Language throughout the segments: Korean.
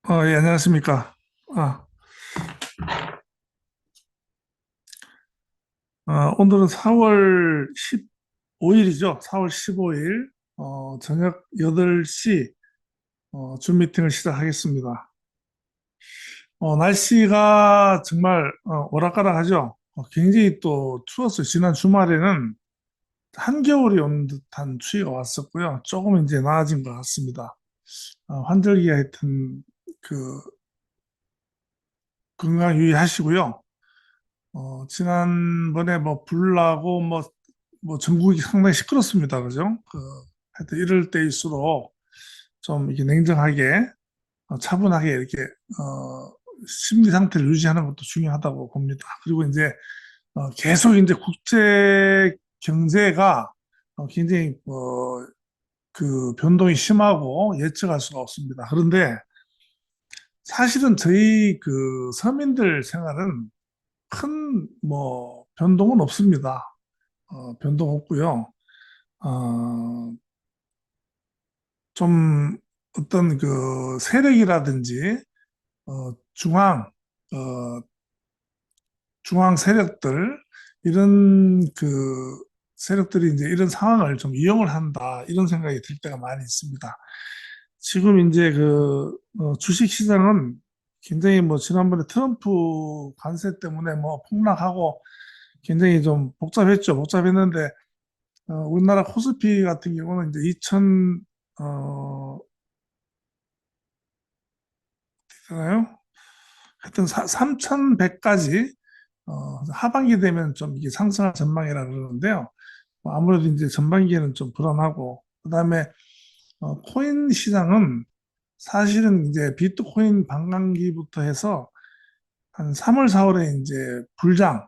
아, 예, 안녕하십니까. 아, 오늘은 4월 15일이죠. 4월 15일, 저녁 8시, 줌 미팅을 시작하겠습니다. 날씨가 정말, 오락가락하죠. 굉장히 또 추웠어요. 지난 주말에는 한겨울이 온 듯한 추위가 왔었고요. 조금 이제 나아진 것 같습니다. 환절기에 하여튼, 그, 건강 유의하시고요. 지난번에 뭐 불나고 뭐 전국이 상당히 시끄럽습니다. 그죠? 하여튼 이럴 때일수록 좀 이렇게 냉정하게, 차분하게 이렇게, 심리 상태를 유지하는 것도 중요하다고 봅니다. 그리고 이제, 계속 이제 국제 경제가 굉장히, 그 변동이 심하고 예측할 수가 없습니다. 그런데 사실은 저희 그 서민들 생활은 큰 뭐 변동은 없습니다. 변동 없고요. 어, 좀 어떤 그 세력이라든지 중앙 어, 중앙 세력들 이런 그 세력들이 이제 이런 상황을 좀 이용을 한다 이런 생각이 들 때가 많이 있습니다. 지금 이제 그 주식 시장은 굉장히 뭐 지난번에 트럼프 관세 때문에 뭐 폭락하고 굉장히 좀 복잡했죠. 복잡했는데 우리나라 코스피 같은 경우는 이제 2000, 되나요? 하여튼 3100까지, 하반기 되면 좀 이게 상승할 전망이라 그러는데요. 아무래도 이제 전반기에는 좀 불안하고, 그 다음에, 코인 시장은 사실은 이제 비트코인 반감기부터 해서 한 3월, 4월에 이제 불장,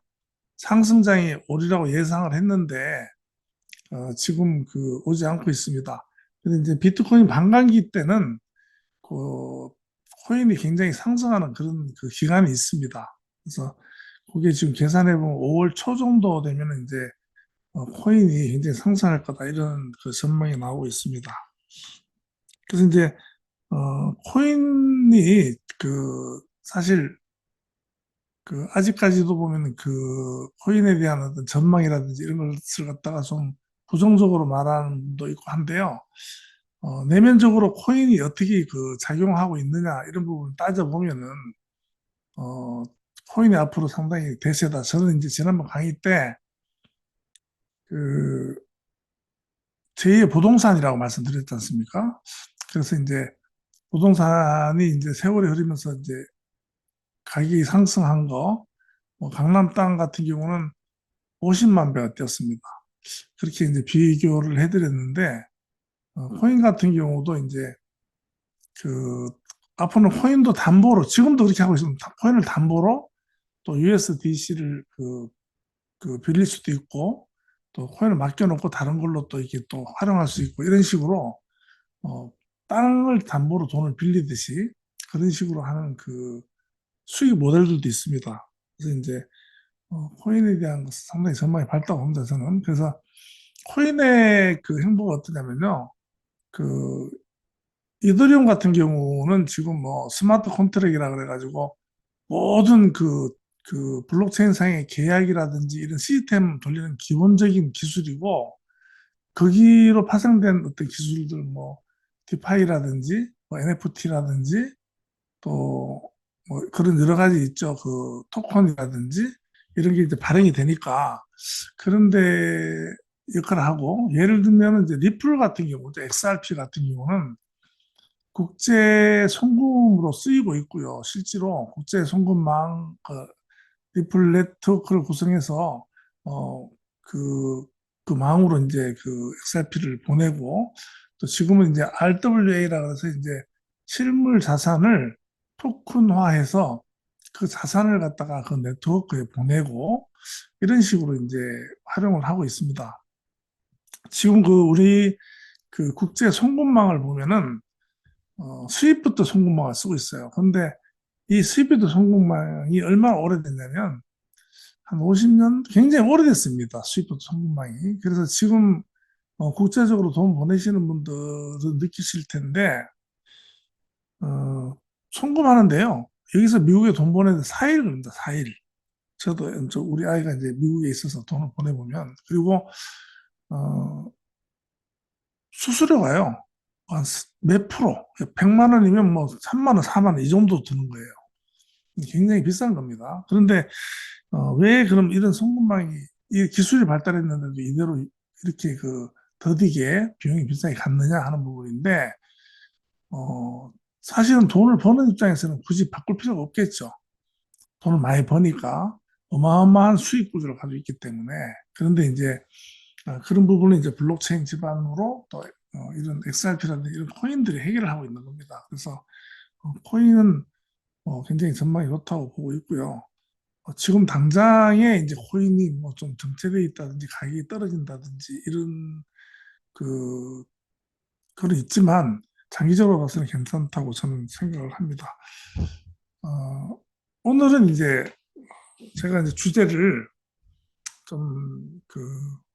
상승장이 오리라고 예상을 했는데, 지금 그 오지 않고 있습니다. 근데 이제 비트코인 반감기 때는 그 코인이 굉장히 상승하는 그런 그 기간이 있습니다. 그래서 그게 지금 계산해 보면 5월 초 정도 되면 이제 코인이 굉장히 상승할 거다 이런 그 전망이 나오고 있습니다. 그래서 이제 코인이 그 사실 그 아직까지도 보면 그 코인에 대한 어떤 전망이라든지 이런 것을 갖다가 좀 부정적으로 말하는 분도 있고 한데요. 내면적으로 코인이 어떻게 그 작용하고 있느냐 이런 부분을 따져보면은 어, 코인이 앞으로 상당히 대세다. 저는 이제 지난번 강의 때 그 제2의 부동산이라고 말씀드렸지 않습니까? 그래서 이제 부동산이 이제 세월이 흐르면서 이제 가격이 상승한 거, 뭐 강남 땅 같은 경우는 50만 배가 뛰었습니다. 그렇게 이제 비교를 해드렸는데 코인 같은 경우도 이제 그 앞으로는 코인도 담보로 지금도 그렇게 하고 있습니다. 코인을 담보로 또 USDC를 그 빌릴 수도 있고 또 코인을 맡겨놓고 다른 걸로 또 이렇게 또 활용할 수 있고 이런 식으로 어, 땅을 담보로 돈을 빌리듯이 그런 식으로 하는 그 수익 모델들도 있습니다. 그래서 이제 코인에 대한 것은 상당히 전망이 밝다고 봅니다. 저는 그래서 코인의 그 행보가 어떠냐면요. 그 이더리움 같은 경우는 지금 뭐 스마트 컨트랙이라 그래가지고 모든 그 블록체인 상의 계약이라든지 이런 시스템 돌리는 기본적인 기술이고 거기로 파생된 어떤 기술들 뭐 디파이라든지 뭐 NFT라든지 또 뭐 그런 여러 가지 있죠. 그 토큰이라든지 이런 게 이제 발행이 되니까 그런데 역할을 하고 예를 들면 이제 리플 같은 경우, XRP 같은 경우는 국제 송금으로 쓰이고 있고요. 실제로 국제 송금망 리플 네트워크를 구성해서 어, 그, 그 망으로 이제 그 XRP를 보내고 또 지금은 이제 RWA라 그래서 이제 실물 자산을 토큰화해서 그 자산을 갖다가 그 네트워크에 보내고 이런 식으로 이제 활용을 하고 있습니다. 지금 그 우리 그 국제 송금망을 보면은 스위프트 송금망을 쓰고 있어요. 근데 이 스위프트 송금망이 얼마나 오래됐냐면 한 50년 굉장히 오래됐습니다. 스위프트 송금망이. 그래서 지금 국제적으로 돈 보내시는 분들은 느끼실 텐데, 어, 송금하는데요. 여기서 미국에 돈 보내는데 4일 걸립니다. 4일. 우리 아이가 이제 미국에 있어서 돈을 보내보면, 그리고, 어, 수수료가요. 몇 프로, 100만 원이면 뭐 3만 원, 4만 원 이 정도 드는 거예요. 굉장히 비싼 겁니다. 그런데 왜 그럼 이런 송금망이 이 기술이 발달했는데도 이대로 이렇게 더디게 비용이 비싸게 갔느냐 하는 부분인데 어, 사실은 돈을 버는 입장에서는 굳이 바꿀 필요가 없겠죠. 돈을 많이 버니까 어마어마한 수익 구조를 가지고 있기 때문에 그런데 이제 그런 부분은 이제 블록체인 기반으로 또 이런 XRP라는 이런 코인들이 해결을 하고 있는 겁니다. 그래서 코인은 굉장히 전망이 좋다고 보고 있고요. 지금 당장에 이제 코인이 뭐 좀 정체되어 있다든지 가격이 떨어진다든지 이런 그 그런 있지만 장기적으로 봐서는 괜찮다고 저는 생각을 합니다. 어, 오늘은 이제 제가 이제 주제를 좀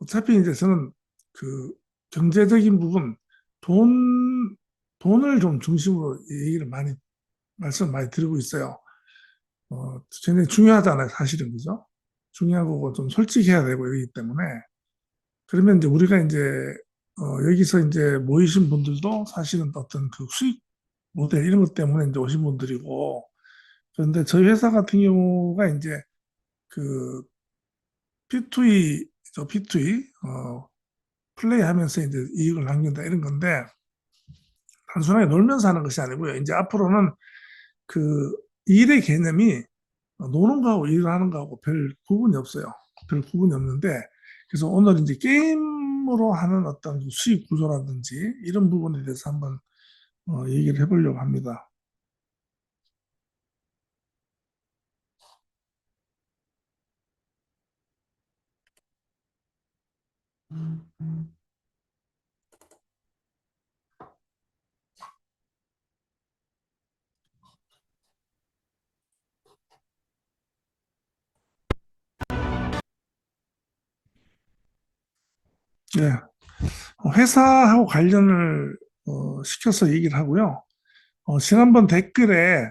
어차피 이제 저는 그 경제적인 부분 돈 돈을 좀 중심으로 얘기를 많이 말씀 많이 드리고 있어요. 굉장히 중요하잖아요, 사실은 그죠? 중요하고 좀 솔직해야 되고 이러기 때문에 그러면 이제 우리가 이제 여기서 이제 모이신 분들도 사실은 어떤 그 수익 모델 이런 것 때문에 이제 오신 분들이고 그런데 저희 회사 같은 경우가 이제 그 P2E P2E 플레이하면서 이제 이익을 남긴다 이런 건데 단순하게 놀면서 하는 것이 아니고요. 이제 앞으로는 그 일의 개념이 노는 거하고 일을 하는 거하고 별 구분이 없어요. 별 구분이 없는데 그래서 오늘 이제 게임으로 하는 어떤 수익 구조라든지 이런 부분에 대해서 한번 얘기를 해보려고 합니다. 네. 회사하고 관련을 시켜서 얘기를 하고요. 지난번 댓글에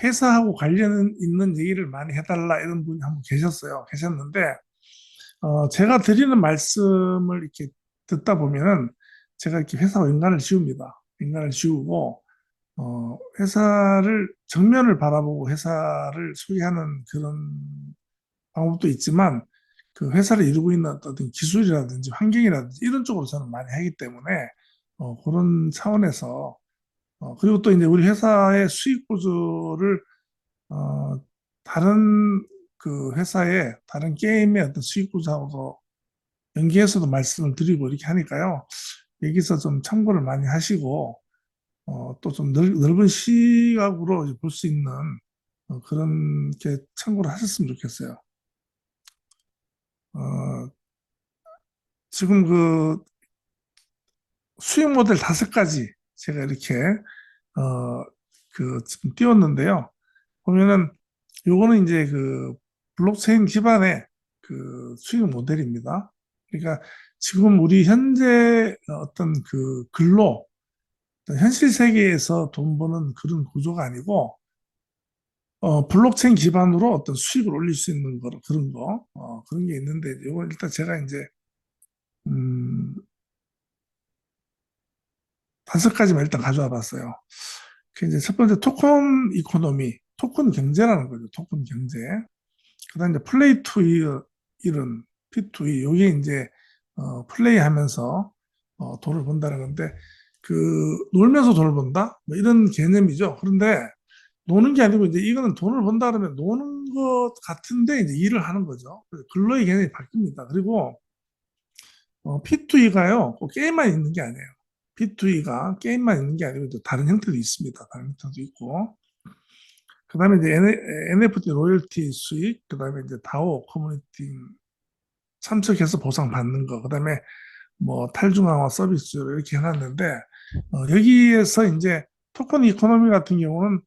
회사하고 관련 있는 얘기를 많이 해달라 이런 분이 한 분 계셨는데, 제가 드리는 말씀을 이렇게 듣다 보면은 제가 이렇게 회사와 연관을 지웁니다. 연관을 지우고, 회사를, 정면을 바라보고 회사를 소개하는 그런 방법도 있지만, 그 회사를 이루고 있는 어떤 기술이라든지 환경이라든지 이런 쪽으로 저는 많이 하기 때문에, 그런 차원에서, 그리고 또 이제 우리 회사의 수익 구조를, 어, 다른 그 회사의 다른 게임의 어떤 수익 구조하고도 연계해서도 말씀을 드리고 이렇게 하니까요. 여기서 좀 참고를 많이 하시고, 또 좀 넓은 시각으로 볼 수 있는 그런 게 참고를 하셨으면 좋겠어요. 어, 지금 수익 모델 5가지 제가 이렇게, 지금 띄웠는데요. 보면은 요거는 이제 블록체인 기반의 수익 모델입니다. 그러니까 지금 우리 현재 어떤 글로 현실 세계에서 돈 버는 그런 구조가 아니고 블록체인 기반으로 어떤 수익을 올릴 수 있는 그런 그런 게 있는데 이거 일단 제가 이제 음, 5가지만 일단 가져와 봤어요. 그 이제 첫 번째 토큰 이코노미, 토큰 경제라는 거죠. 토큰 경제. 그다음 이제 플레이 투 이런 P2E 요게 이제 플레이하면서 돈을 번다는 건데 놀면서 돈을 번다 뭐 이런 개념이죠. 그런데 노는 게 아니고 이제 이거는 돈을 번다 그러면 노는 것 같은데 이제 일을 하는 거죠. 그래서 근로의 개념이 바뀝니다. 그리고 P2E가요 꼭 게임만 있는 게 아니에요. P2E가 게임만 있는 게 아니고 또 다른 형태도 있습니다. 다른 형태도 있고 그다음에 이제 NFT 로열티 수익, 그다음에 이제 다오 커뮤니티 참석해서 보상 받는 거, 그다음에 뭐 탈중앙화 서비스 이렇게 해놨는데 여기에서 이제 토큰 이코노미 같은 경우는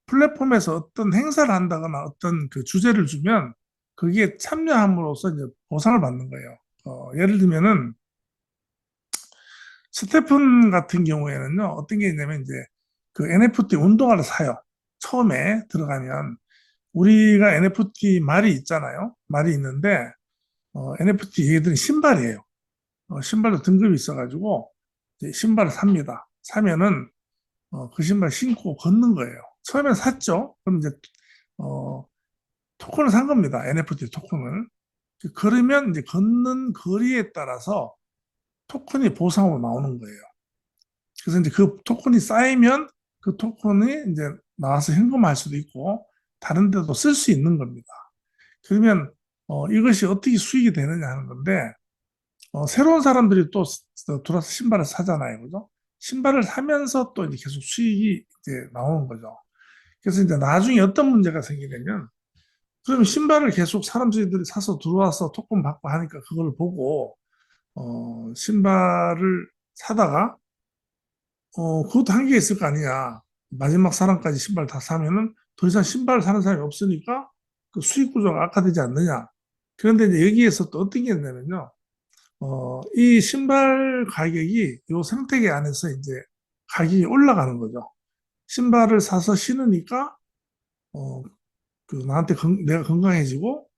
플랫폼에서 어떤 행사를 한다거나 어떤 그 주제를 주면 거기에 참여함으로써 이제 보상을 받는 거예요. 예를 들면은 스테픈 같은 경우에는요, 어떤 게 있냐면 이제 그 NFT 운동화를 사요. 처음에 들어가면 우리가 NFT 말이 있잖아요. 말이 있는데 NFT 얘들은 신발이에요. 신발도 등급이 있어가지고 이제 신발을 삽니다. 사면은 그 신발 신고 걷는 거예요. 처음에 샀죠. 그럼 이제 어, 토큰을 산 겁니다. NFT 토큰을. 그러면 이제 걷는 거리에 따라서 토큰이 보상으로 나오는 거예요. 그래서 이제 그 토큰이 쌓이면 그 토큰이 이제 나와서 현금화할 수도 있고 다른 데도 쓸 수 있는 겁니다. 그러면 이것이 어떻게 수익이 되느냐 하는 건데 새로운 사람들이 또 들어와서 신발을 사잖아요. 그죠? 신발을 사면서 또 이제 계속 수익이 이제 나오는 거죠. 그래서 이제 나중에 어떤 문제가 생기냐면 그러면 신발을 계속 사람들이 사서 들어와서 토큰 받고 하니까 그걸 보고 신발을 사다가 그것도 한계가 있을 거 아니야. 마지막 사람까지 신발 다 사면은 더 이상 신발을 사는 사람이 없으니까 그 수익 구조가 악화되지 않느냐. 그런데 이제 여기에서 또 어떤 게 있냐면요. 이 신발 가격이 요 생태계 안에서 이제 가격이 올라가는 거죠. 신발을 사서 신으니까, 어, 그 나한테 내가 건강해지고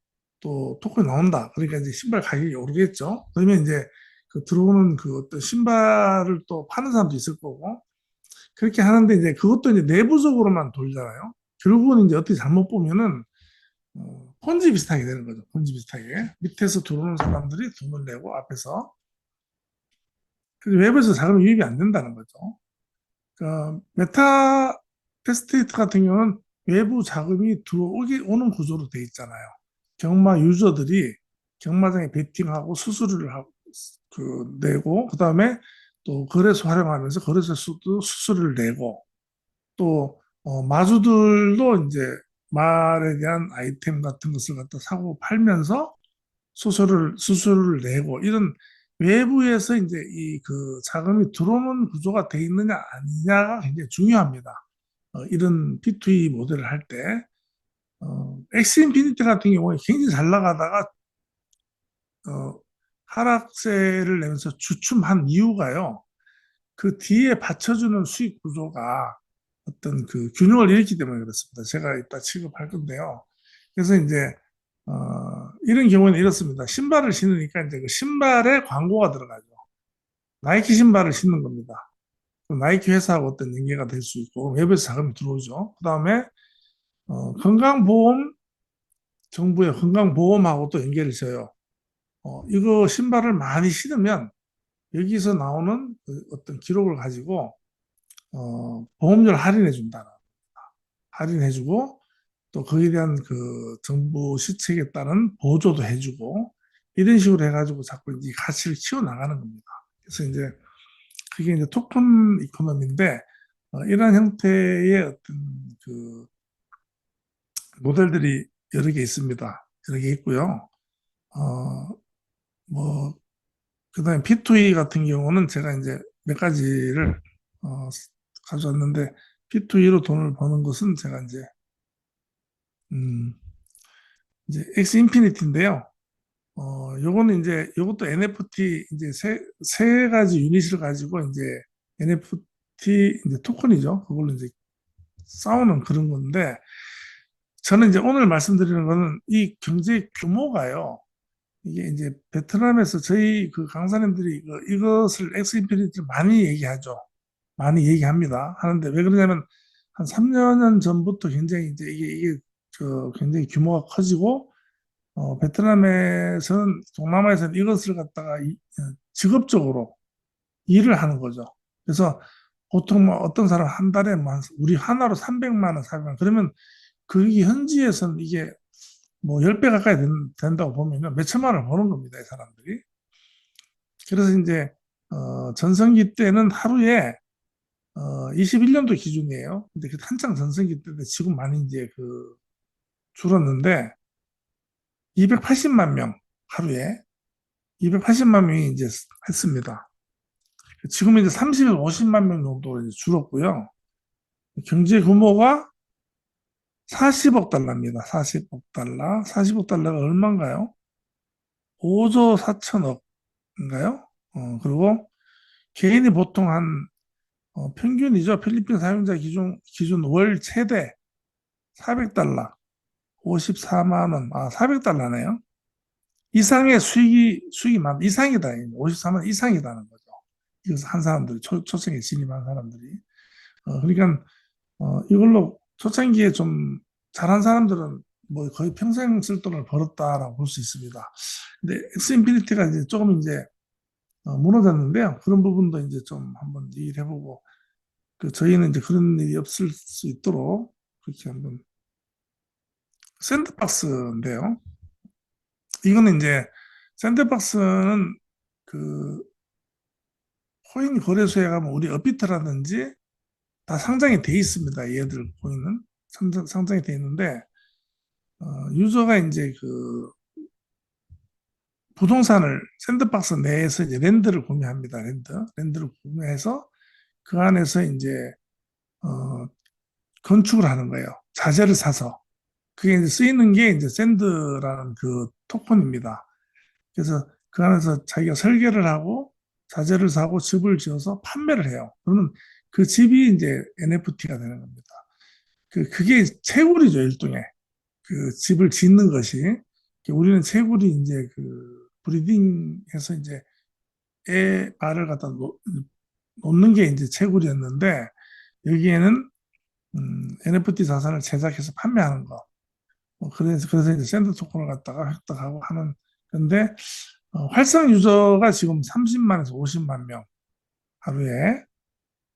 또 토큰이 나온다. 그러니까 이제 신발 가격이 오르겠죠. 그러면 이제 그 들어오는 그 어떤 신발을 또 파는 사람도 있을 거고, 그렇게 하는데 이제 그것도 이제 내부적으로만 돌잖아요. 결국은 이제 어떻게 잘못 보면은 폰지 비슷하게 되는 거죠. 폰지 비슷하게 밑에서 들어오는 사람들이 돈을 내고 앞에서 그래서 외부에서 자금이 유입이 안 된다는 거죠. 그러니까 메타 패스트테이트 같은 경우는 외부 자금이 들어오기 오는 구조로 돼 있잖아요. 경마 유저들이 경마장에 베팅하고 수수료를 하고 내고 그다음에 또 거래소 활용하면서 거래소도 수수료를 내고 또 마주들도 이제 말에 대한 아이템 같은 것을 갖다 사고 팔면서 수수료를 내고 이런 외부에서 이제 이 그 자금이 들어오는 구조가 돼 있느냐 아니냐가 굉장히 중요합니다. 이런 P2E 모델을 할 때, 엑스 인피니티 같은 경우에 굉장히 잘 나가다가 하락세를 내면서 주춤한 이유가요. 그 뒤에 받쳐주는 수익 구조가 어떤 그 균형을 잃기 때문에 그렇습니다. 제가 이따 취급할 건데요. 그래서 이제 이런 경우는 이렇습니다. 신발을 신으니까 이제 그 신발에 광고가 들어가죠. 나이키 신발을 신는 겁니다. 나이키 회사하고 어떤 연계가 될 수 있고 외부에서 자금이 들어오죠. 그다음에 건강보험 정부의 건강보험하고 또 연계를 져요. 이거 신발을 많이 신으면 여기서 나오는 그 어떤 기록을 가지고 보험료를 할인해 준다. 할인해주고 또 거기에 대한 그 정부 시책에 따른 보조도 해주고 이런 식으로 해가지고 자꾸 이 가치를 키워나가는 겁니다. 그래서 이제 그게 이제 토큰 이코노미인데 이러한 형태의 어떤 그 모델들이 여러 개 있습니다. 여러 개 있고요. 어, 뭐 그다음에 P2E 같은 경우는 제가 이제 몇 가지를 가져왔는데 P2E로 돈을 버는 것은 제가 음, 이제 X 인피니티인데요. 요거는 이제 요것도 NFT 이제 세 가지 유닛을 가지고 이제 NFT 이제 토큰이죠. 그걸로 이제 싸우는 그런 건데 저는 이제 오늘 말씀드리는 거는 이 경제 규모가요. 이게 이제 베트남에서 저희 그 강사님들이 이것을 엑스 인피니티를 많이 얘기하죠. 많이 얘기합니다. 하는데 왜 그러냐면 한 3년 전부터 굉장히 이제 이게 굉장히 규모가 커지고 베트남에서는 동남아에서는 이것을 갖다가 직업적으로 일을 하는 거죠. 그래서 보통 뭐 어떤 사람 한 달에 뭐 우리 하나로 300만 원, 400만 원 그러면 그 현지에서는 이게 뭐 10배 가까이 된다고 보면 몇 천만 원을 버는 겁니다, 이 사람들이. 그래서 이제 전성기 때는 하루에 21년도 기준이에요. 근데 그 한창 전성기 때인데 지금 많이 이제 줄었는데 280만 명 하루에 280만 명이 이제 했습니다. 지금 이제 30에서 50만 명 정도 이제 줄었고요. 경제 규모가 40억 달러입니다. 40억 달러. 40억 달러가 얼마인가요? 5조 4천억인가요? 그리고 개인이 보통 한 평균이죠. 필리핀 사용자 기준 월 최대 400달러, 54만 원, 400달러네요. 이상의 수익이 이상이다. 54만 원 이상이라는 거죠. 이것을 한 사람들이, 초창기에 진입한 사람들이. 그러니까, 이걸로 초창기에 좀 잘한 사람들은 뭐 거의 평생 쓸 돈을 벌었다라고 볼 수 있습니다. 근데 엑스인피니티가 이제 조금 이제 무너졌는데요. 그런 부분도 이제 좀 한번 얘기를 해보고, 저희는 이제 그런 일이 없을 수 있도록 그렇게 한번 샌드박스인데요. 이거는 이제 샌드박스는 그 코인 거래소에 가면 우리 업비트라든지 다 상장이 돼 있습니다. 얘들 코인은 상장이 돼 있는데 유저가 이제 부동산을 샌드박스 내에서 이제 랜드를 구매합니다. 랜드를 구매해서 그 안에서 이제 어, 건축을 하는 거예요. 자재를 사서 그게 이제 쓰이는 게 이제 샌드라는 그 토큰입니다. 그래서 그 안에서 자기가 설계를 하고 자재를 사고 집을 지어서 판매를 해요. 그러면 그 집이 이제 NFT가 되는 겁니다. 그게 채굴이죠, 일종의. 그 집을 짓는 것이. 우리는 채굴이 이제 브리딩해서 이제 알을 갖다 놓는 게 이제 채굴이었는데, 여기에는, NFT 자산을 제작해서 판매하는 거. 그래서 이제 샌드 토큰을 갖다가 획득하고 하는 건데, 활성 유저가 지금 30만에서 50만 명 하루에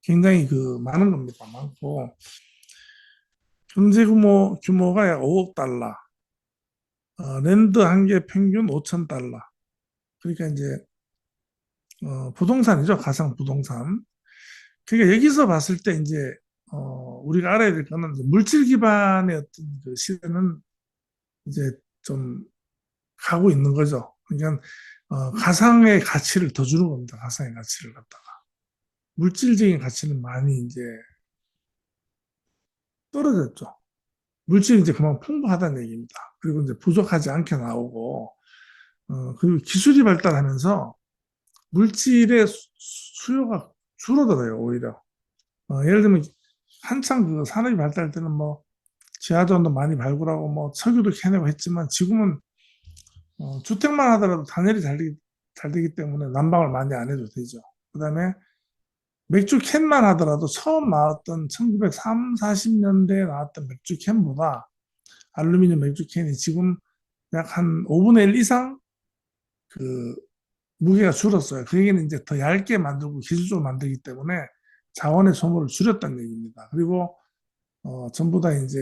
굉장히 많은 겁니다. 많고, 경제 규모가 약 5억 달러, 랜드 한 개 평균 5천 달러. 그러니까 이제, 부동산이죠. 가상 부동산. 그러니까 여기서 봤을 때 이제, 우리가 알아야 될 거는 이제 물질 기반의 어떤 그 시대는 이제 좀 가고 있는 거죠. 그러니까, 가상의 가치를 더 주는 겁니다. 가상의 가치를 갖다가. 물질적인 가치는 많이 이제 떨어졌죠. 물질이 이제 그만 풍부하다는 얘기입니다. 그리고 이제 부족하지 않게 나오고, 그리고 기술이 발달하면서 물질의 수요가 줄어들어요, 오히려. 예를 들면, 한창 산업이 발달 때는 뭐, 지하전도 많이 발굴하고, 뭐, 석유도 캐내고 했지만, 지금은, 주택만 하더라도 단열이 잘 되기 때문에 난방을 많이 안 해도 되죠. 그 다음에, 맥주 캔만 하더라도 처음 나왔던 1930, 40년대에 나왔던 맥주 캔보다 알루미늄 맥주 캔이 지금 약 한 5분의 1 이상 그 무게가 줄었어요. 그 얘기는 이제 더 얇게 만들고 기술적으로 만들기 때문에 자원의 소모를 줄였다는 얘기입니다. 그리고 전부 다 이제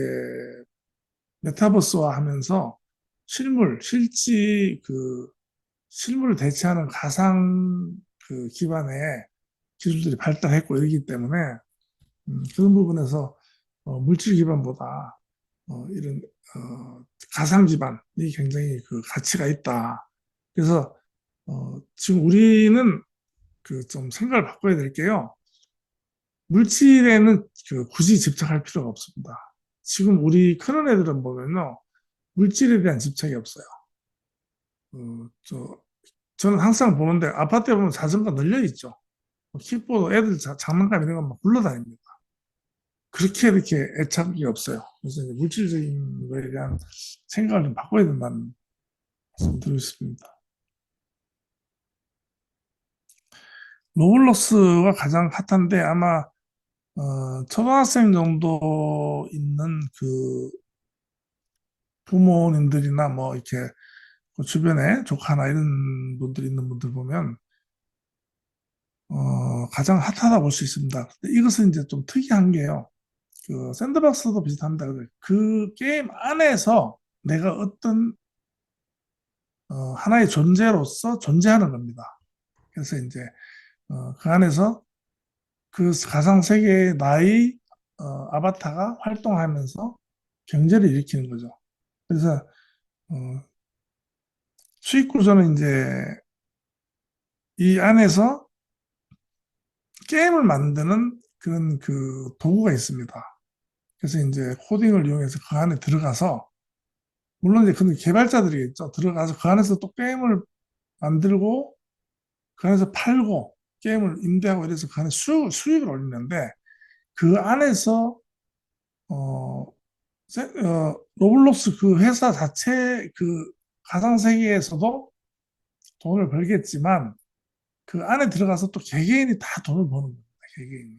메타버스화 하면서 실물을 대체하는 가상 기반의 기술들이 발달했고 이러기 때문에 그런 부분에서 물질 기반보다 이런 가상 기반이 굉장히 가치가 있다. 그래서 지금 우리는 좀 생각을 바꿔야 될 게요. 물질에는 굳이 집착할 필요가 없습니다. 지금 우리 크는 애들은 보면요. 물질에 대한 집착이 없어요. 저는 항상 보는데 아파트에 보면 자전거 널려 있죠. 킥보드 애들 장난감 이런 거막 굴러다닙니다. 그렇게 이렇게 애착이 없어요. 그래서 이제 물질적인 거에 대한 생각을 좀 바꿔야 된다는 말씀 드리고 싶습니다. 로블록스가 가장 핫한데 아마 초등학생 정도 있는 부모님들이나 뭐 이렇게 주변에 조카나 이런 분들이 있는 분들 보면 가장 핫하다 볼 수 있습니다. 근데 이것은 이제 좀 특이한 게요. 샌드박스도 비슷합니다. 그 게임 안에서 내가 어떤 하나의 존재로서 존재하는 겁니다. 그래서 이제 그 안에서 그 가상 세계의 나의 아바타가 활동하면서 경제를 일으키는 거죠. 그래서 어, 수익 구조는 이제 이 안에서 게임을 만드는 그런 도구가 있습니다. 그래서 이제 코딩을 이용해서 그 안에 들어가서 물론 이제 그 개발자들이겠죠. 들어가서 그 안에서 또 게임을 만들고 그 안에서 팔고 게임을 임대하고 이래서 그 안에 수익을 올리는데 그 안에서 어, 로블록스 그 회사 자체 그 가상 세계에서도 돈을 벌겠지만 그 안에 들어가서 또 개개인이 다 돈을 버는 겁니다. 개개인이.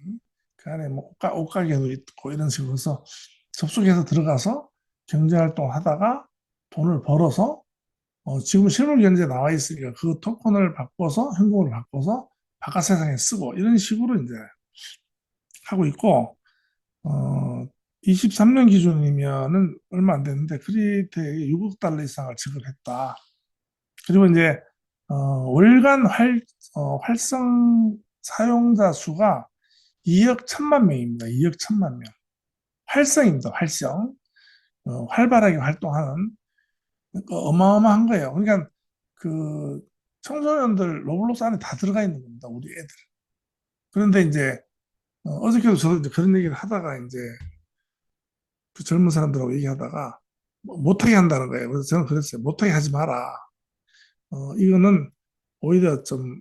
그 안에 뭐 옷가게도 있고 이런 식으로 해서 접속해서 들어가서 경제활동 하다가 돈을 벌어서 지금 실물 경제에 나와 있으니까 그 토큰을 바꿔서 현금으로 바꿔서 바깥 세상에 쓰고 이런 식으로 이제 하고 있고 23년 기준이면은 얼마 안 됐는데 크리에이터에게 6억 달러 이상을 지급했다. 그리고 이제 월간 활성 사용자 수가 2억 1천만 명입니다. 2억 1천만 명. 활성입니다. 활성. 활발하게 활동하는 그러니까 어마어마한 거예요. 그러니까 그 청소년들 로블록스 안에 다 들어가 있는 겁니다. 우리 애들. 그런데 이제 어저께도 저도 이제 그런 얘기를 하다가 이제 그 젊은 사람들하고 얘기하다가 뭐 못하게 한다는 거예요. 그래서 저는 그랬어요. 못하게 하지 마라. 이거는 오히려 좀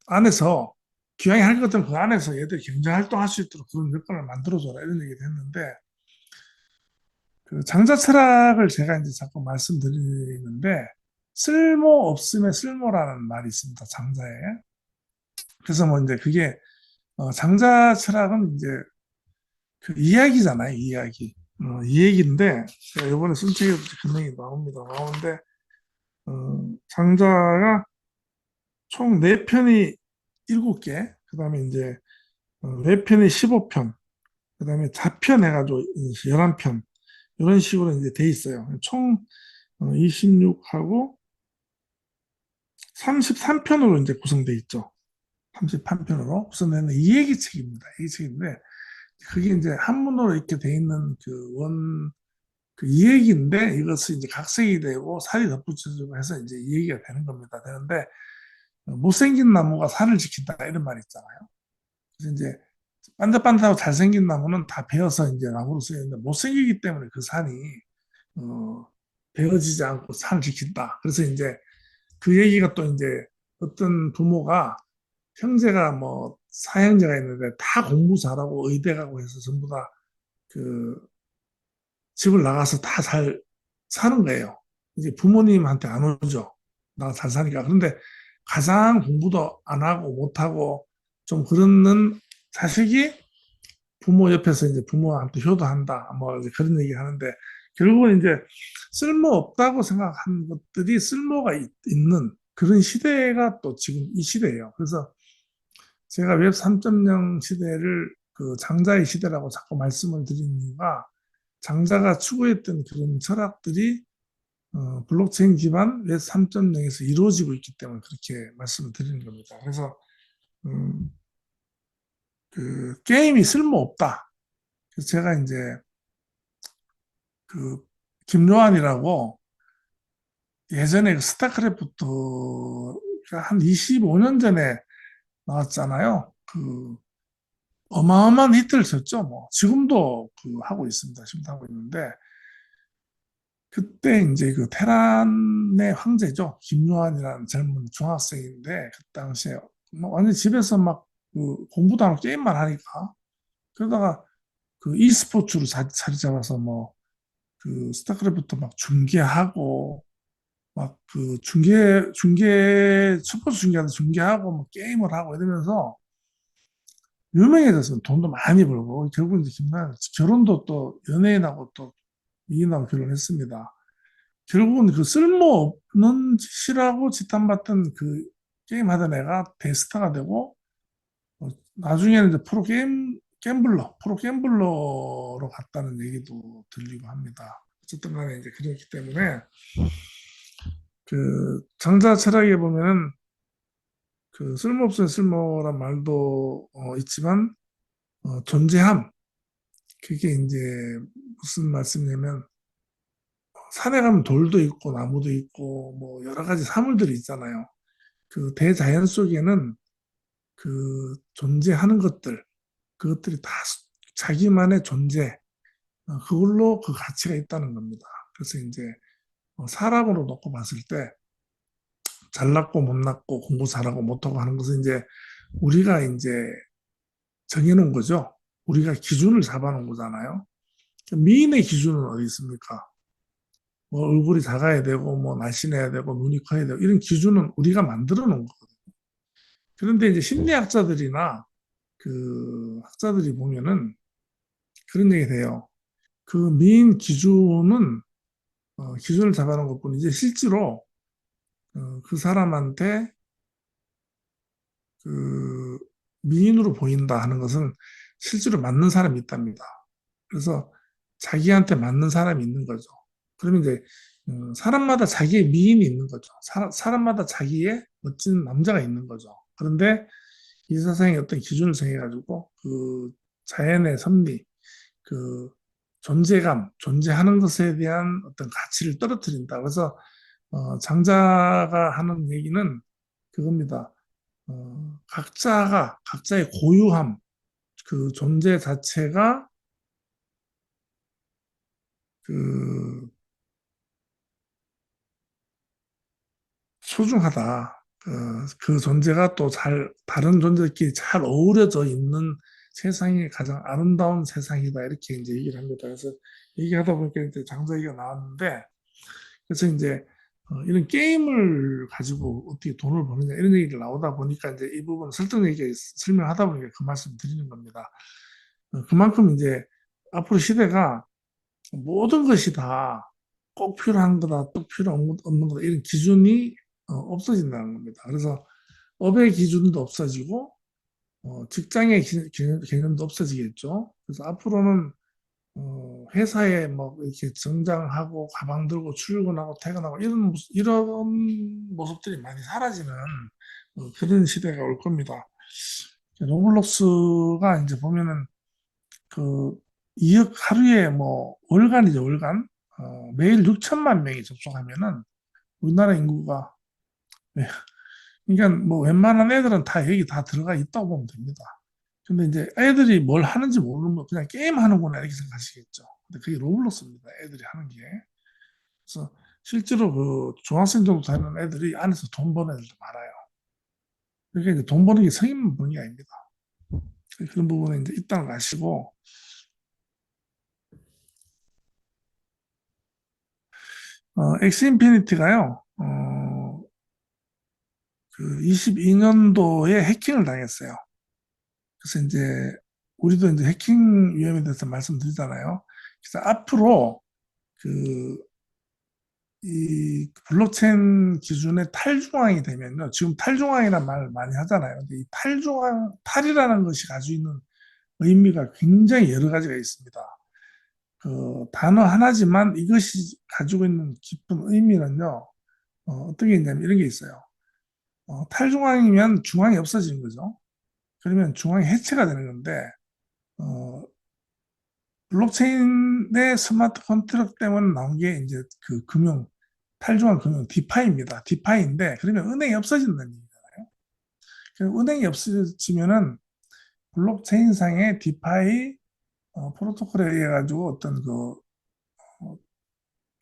안에서 기왕에 할 것 같으면 그 안에서 얘들이 경제 활동할 수 있도록 그런 여건을 만들어줘라 이런 얘기를 했는데 그 장자 철학을 제가 이제 자꾸 말씀드리는데 쓸모 없음에 쓸모라는 말이 있습니다. 장자에. 그래서 뭐 이제 그게 장자 철학은 이제 그 이야기잖아요. 이야기. 이 얘기인데 제가 이번에 쓴 책에도 분명히 나옵니다. 나오는데 장자가 총 4편이 7개, 그 다음에 이제 4편이 15편, 그 다음에 자편 해가지고 11편, 이런 식으로 이제 돼 있어요. 총 26하고 33편으로 이제 구성돼 있죠. 33편으로 구성되는 이야기책입니다. 이야기책인데, 그게 이제 한문으로 이렇게 돼 있는 그 이야기인데, 이것을 이제 각색이 되고 살이 덧붙여지고 해서 이제 이야기가 되는 겁니다. 되는데, 못생긴 나무가 산을 지킨다, 이런 말이 있잖아요. 그래서 이제 반듯반듯하고 잘생긴 나무는 다 베어서 이제 나무로 쓰이는데 못생기기 때문에 그 산이 어, 베어지지 않고 산을 지킨다. 그래서 이제 그 얘기가 또 이제 어떤 부모가 형제가 뭐 사형제가 있는데 다 공부 잘하고 의대 가고 해서 전부 다 그 집을 나가서 다 잘 사는 거예요. 이제 부모님한테 안 오죠. 나 잘 사니까. 그런데 가장 공부도 안 하고 못하고 좀 그러는 자식이 부모 옆에서 이제 부모한테 효도한다. 뭐 이제 그런 얘기 하는데 결국은 이제 쓸모없다고 생각하는 것들이 쓸모가 있는 그런 시대가 또 지금 이 시대예요. 그래서 제가 웹 3.0 시대를 그 장자의 시대라고 자꾸 말씀을 드리는 이유가 장자가 추구했던 그런 철학들이 블록체인 기반 웹 3.0에서 이루어지고 있기 때문에 그렇게 말씀을 드리는 겁니다. 그래서 음, 그 게임이 쓸모없다. 그래서 제가 이제 그 김요한이라고 예전에 그 스타크래프트가 한 25년 전에 나왔잖아요. 그 어마어마한 히트를 쳤죠. 뭐 지금도 그 하고 있습니다. 지금도 하고 있는데 그때 이제 그 테란의 황제죠. 김요한이라는 젊은 중학생인데 그 당시에 뭐 완전 집에서 막 그 공부도 안 하고 게임만 하니까 그러다가 그 e스포츠로 자리 잡아서 뭐 그 스타크래프트 막 중계하고 막 그 스포츠 중계하는 중계하고 뭐 게임을 하고 이러면서 유명해졌어요. 돈도 많이 벌고 결국 이제 김나연 결혼도 또 연예인하고 또 미인하고 결혼했습니다. 결국은 그 쓸모없는 짓이라고 지탄받던 그 게임 하던 애가 대스타가 되고 나중에는 이제 프로 갬블러로 갔다는 얘기도 들리고 합니다. 어쨌든 간에 이제 그렇기 때문에 그 장자 철학에 보면은 그 쓸모없으면 쓸모란 말도 있지만 존재함 그게 이제 무슨 말씀이냐면 산에 가면 돌도 있고 나무도 있고 뭐 여러 가지 사물들이 있잖아요. 그 대자연 속에는 그 존재하는 것들 그것들이 다 자기만의 존재 그걸로 그 가치가 있다는 겁니다. 그래서 이제 사람으로 놓고 봤을 때 잘났고 못났고 공부 잘하고 못하고 하는 것은 이제 우리가 이제 정해놓은 거죠. 우리가 기준을 잡아놓은 거잖아요. 미인의 기준은 어디 있습니까? 뭐 얼굴이 작아야 되고, 뭐 날씬해야 되고, 눈이 커야 되고, 이런 기준은 우리가 만들어 놓은 거거든요. 그런데 이제 심리학자들이나 그 학자들이 보면은 그런 얘기 돼요. 그 미인 기준은 기준을 잡아놓은 것뿐이지 실제로 그 사람한테 그 미인으로 보인다 하는 것은 실제로 맞는 사람이 있답니다. 그래서 자기한테 맞는 사람이 있는 거죠. 그러면 이제 사람마다 자기의 미인이 있는 거죠. 사람마다 자기의 멋진 남자가 있는 거죠. 그런데 이 세상에 어떤 기준을 정해가지고 그 자연의 섭리, 그 존재감, 존재하는 것에 대한 어떤 가치를 떨어뜨린다. 그래서 장자가 하는 얘기는 그겁니다. 각자가 각자의 고유함, 그 존재 자체가 그 소중하다. 그 존재가 또 다른 존재들끼리 잘 어우러져 있는 세상이 가장 아름다운 세상이다. 이렇게 이제 얘기를 합니다. 그래서 얘기하다 보니까 이제 장자 얘기가 나왔는데, 그래서 이제 이런 게임을 가지고 어떻게 돈을 버느냐 이런 얘기를 나오다 보니까 이제 이 부분 설득 얘기 설명하다 보니까 그 말씀 드리는 겁니다. 그만큼 이제 앞으로 시대가 모든 것이 다 꼭 필요한 거다, 또 필요 없는 거다 이런 기준이 없어진다는 겁니다. 그래서 업의 기준도 없어지고 직장의 개념도 없어지겠죠. 그래서 앞으로는 회사에 뭐 이렇게 정장하고 가방 들고 출근하고 퇴근하고 이런 모습들이 많이 사라지는 그런 시대가 올 겁니다. 로블록스가 이제 보면은 그 2억 하루에 뭐 월간이죠, 월간. 매일 6천만 명이 접속하면은 우리나라 인구가 네, 그러니까 뭐 웬만한 애들은 다 여기 다 들어가 있다고 보면 됩니다. 근데 이제 애들이 뭘 하는지 모르면 그냥 게임 하는구나 이렇게 생각하시겠죠. 근데 그게 로블록스입니다. 애들이 하는 게. 그래서 실제로 그 중학생 정도 되는 애들이 안에서 돈 버는 애들도 많아요. 그러니까 이제 돈 버는 게 성인만 버는 게 아닙니다. 그런 부분에 이제 있다는 걸 아시고, 엑스 인피니티가요, 그 22년도에 해킹을 당했어요. 그래서 이제 우리도 이제 해킹 위험에 대해서 말씀드리잖아요. 그래서 앞으로 그 이 블록체인 기준의 탈중앙이 되면요. 지금 탈중앙이라는 말을 많이 하잖아요. 근데 이 탈이라는 것이 가지고 있는 의미가 굉장히 여러 가지가 있습니다. 그 단어 하나지만 이것이 가지고 있는 깊은 의미는요. 어떻게 있냐면 이런 게 있어요. 탈중앙이면 중앙이 없어지는 거죠. 그러면 중앙이 해체가 되는 건데 어, 블록체인의 스마트 컨트랙 때문에 나온 게 이제 그 탈중앙 금융, 디파이입니다. 디파이인데, 그러면 은행이 없어진다는 얘기잖아요. 은행이 없어지면은 블록체인상의 디파이 프로토콜에 의해 가지고 어떤 그 어,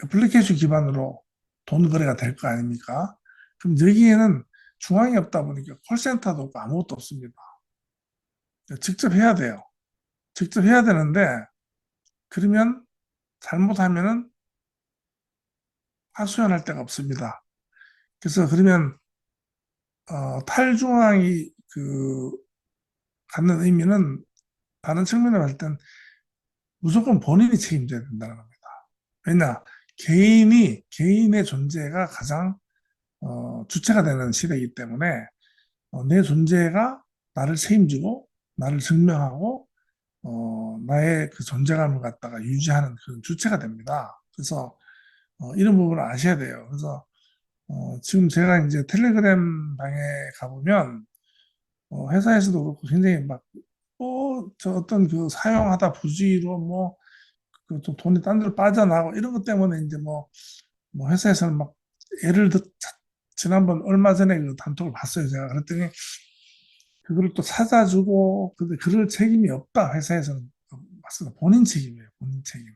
애플리케이션 기반으로 돈 거래가 될 거 아닙니까? 그럼 여기에는 중앙이 없다 보니까 콜센터도 없고 아무것도 없습니다. 직접 해야 돼요. 직접 해야 되는데, 그러면 잘못하면은 하소연할 데가 없습니다. 그래서 그러면 탈중앙이 갖는 의미는 다른 측면으로 봤을 땐 무조건 본인이 책임져야 된다는 겁니다. 왜냐, 개인의 존재가 가장 주체가 되는 시대이기 때문에 내 존재가 나를 책임지고 나를 증명하고 나의 그 존재감을 갖다가 유지하는 그런 주체가 됩니다. 그래서 이런 부분을 아셔야 돼요. 그래서 지금 제가 이제 텔레그램 방에 가보면 회사에서도 그렇고 굉장히 막 저 어떤 그 사용하다 부주의로 뭐 그 좀 돈이 딴 데로 빠져나가고 이런 것 때문에 이제 뭐 회사에서는 막 예를 들 지난번 얼마 전에 그 단톡을 봤어요. 제가 그랬더니 그거를 또 찾아주고 근데 그럴 책임이 없다 회사에서는 맞습니다. 본인 책임이에요. 본인 책임.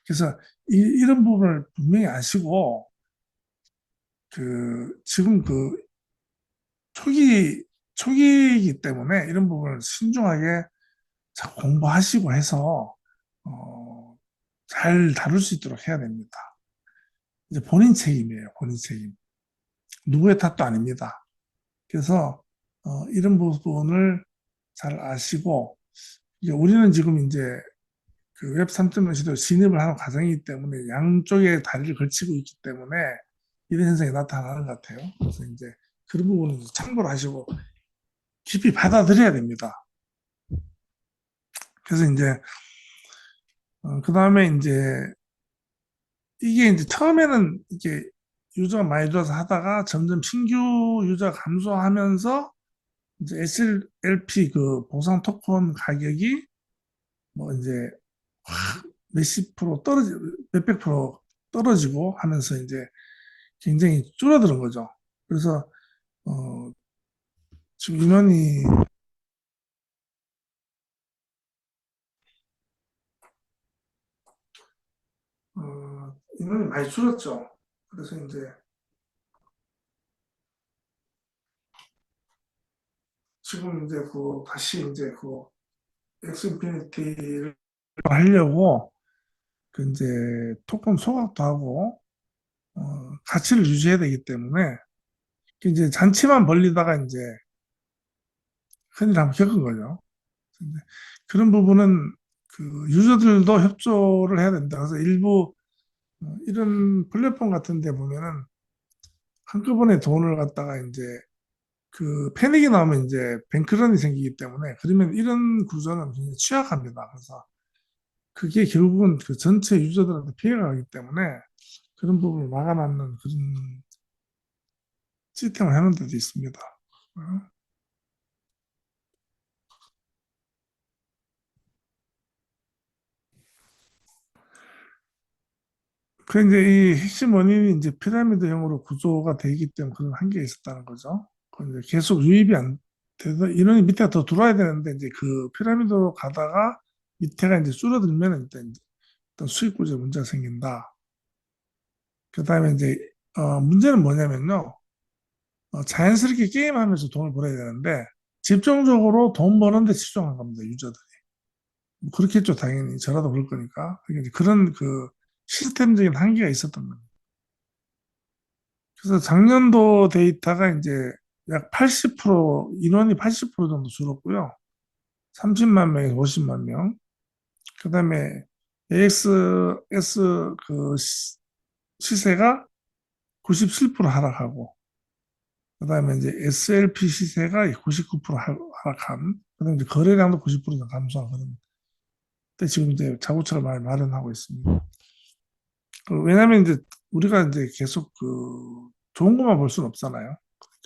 그래서 이런 부분을 분명히 아시고 지금 그 초기 초기이기 때문에 이런 부분을 신중하게 자, 공부하시고 해서 어, 잘 다룰 수 있도록 해야 됩니다. 이제 본인 책임이에요. 본인 책임. 누구의 탓도 아닙니다. 그래서 이런 부분을 잘 아시고 이제 우리는 지금 이제 그 웹 3.0 시대로 진입을 하는 과정이기 때문에 양쪽에 다리를 걸치고 있기 때문에 이런 현상이 나타나는 것 같아요. 그래서 이제 그런 부분은 참고를 하시고 깊이 받아들여야 됩니다. 그래서 이제 그 다음에 이제 이게 이제 처음에는 이게 유저가 많이 들어서 하다가 점점 신규 유저가 감소하면서 이제 SLP 그 보상 토큰 가격이 뭐 이제 몇십 프로 떨어지 몇백 프로 떨어지고 하면서 이제 굉장히 줄어드는 거죠. 그래서 어 지금 인원이 많이 줄었죠. 그래서 이제 지금 이제 그 다시 이제 그 엑스인피니티를 하려고 그 이제 토큰 소각도 하고 가치를 유지해야 되기 때문에 그 이제 잔치만 벌리다가 이제 큰일 한번 겪은 거죠. 근데 그런 부분은 그 유저들도 협조를 해야 된다. 그래서 일부 이런 플랫폼 같은 데 보면은 한꺼번에 돈을 갖다가 이제 그 패닉이 나오면 이제 뱅크런이 생기기 때문에 그러면 이런 구조는 굉장히 취약합니다. 그래서 그게 결국은 그 전체 유저들한테 피해가 가기 때문에 그런 부분을 막아놓는 그런 시스템을 해놓은 데도 있습니다. 어. 그 이제 이 핵심 원인이 이제 피라미드형으로 구조가 되기 때문에 그런 한계가 있었다는 거죠. 그 이제 계속 유입이 안 돼서 인원이 밑에가 더 들어와야 되는데 이제 그 피라미드로 가다가 밑에가 이제 줄어들면 일단 이제 어떤 수익 구조에 문제가 생긴다. 그 다음에 이제 문제는 뭐냐면요. 자연스럽게 게임하면서 돈을 벌어야 되는데 집중적으로 돈 버는데 집중한 겁니다. 유저들. 뭐 그렇겠죠, 당연히. 저라도 그럴 거니까. 그러니까 이제 그런 그 시스템적인 한계가 있었던 겁니다. 그래서 작년도 데이터가 이제 약 80% 인원이 80% 정도 줄었고요. 30만 명에서 50만 명. 그다음에 AXS 그 시세가 97% 하락하고 그다음에 이제 SLP 시세가 99% 하락함. 그다음에 이제 거래량도 90% 이상 감소하거든요. 근데 지금 이제 자구처를 많이 마련하고 있습니다. 왜냐하면 이제 우리가 이제 계속 그 좋은 것만 볼 수는 없잖아요.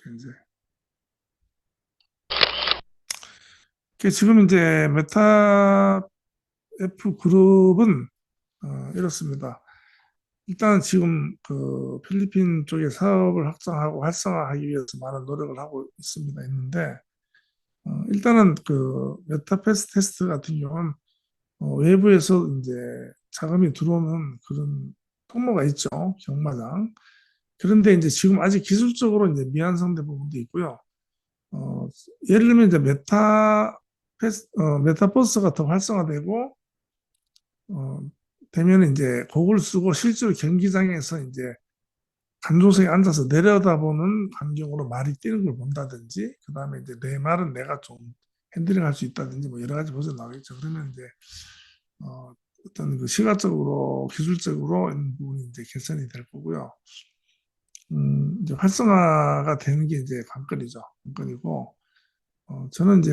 그러니까 이제 지금 이제 메타 F 그룹은 이렇습니다. 일단 지금 그 필리핀 쪽에 사업을 확장하고 활성화하기 위해서 많은 노력을 하고 있는데 일단은 그 메타패스 테스트 같은 경우는 외부에서 이제 자금이 들어오는 그런 통로가 있죠. 경마장. 그런데 이제 지금 아직 기술적으로 이제 미완성된 부분도 있고요. 어, 예를 들면 이제 메타버스가 더 활성화되고 어, 되면 이제 그걸 쓰고 실제로 경기장에서 이제 관중석에 앉아서 내려다보는 광경으로 말이 뛰는 걸 본다든지, 그 다음에 이제 내 말은 내가 좀 핸들링 할 수 있다든지, 뭐 여러 가지 버전이 나오겠죠. 그러면 이제, 어떤 그 시각적으로, 기술적으로 이런 부분이 이제 개선이 될 거고요. 이제 활성화가 되는 게 이제 관건이죠. 관건이고, 저는 이제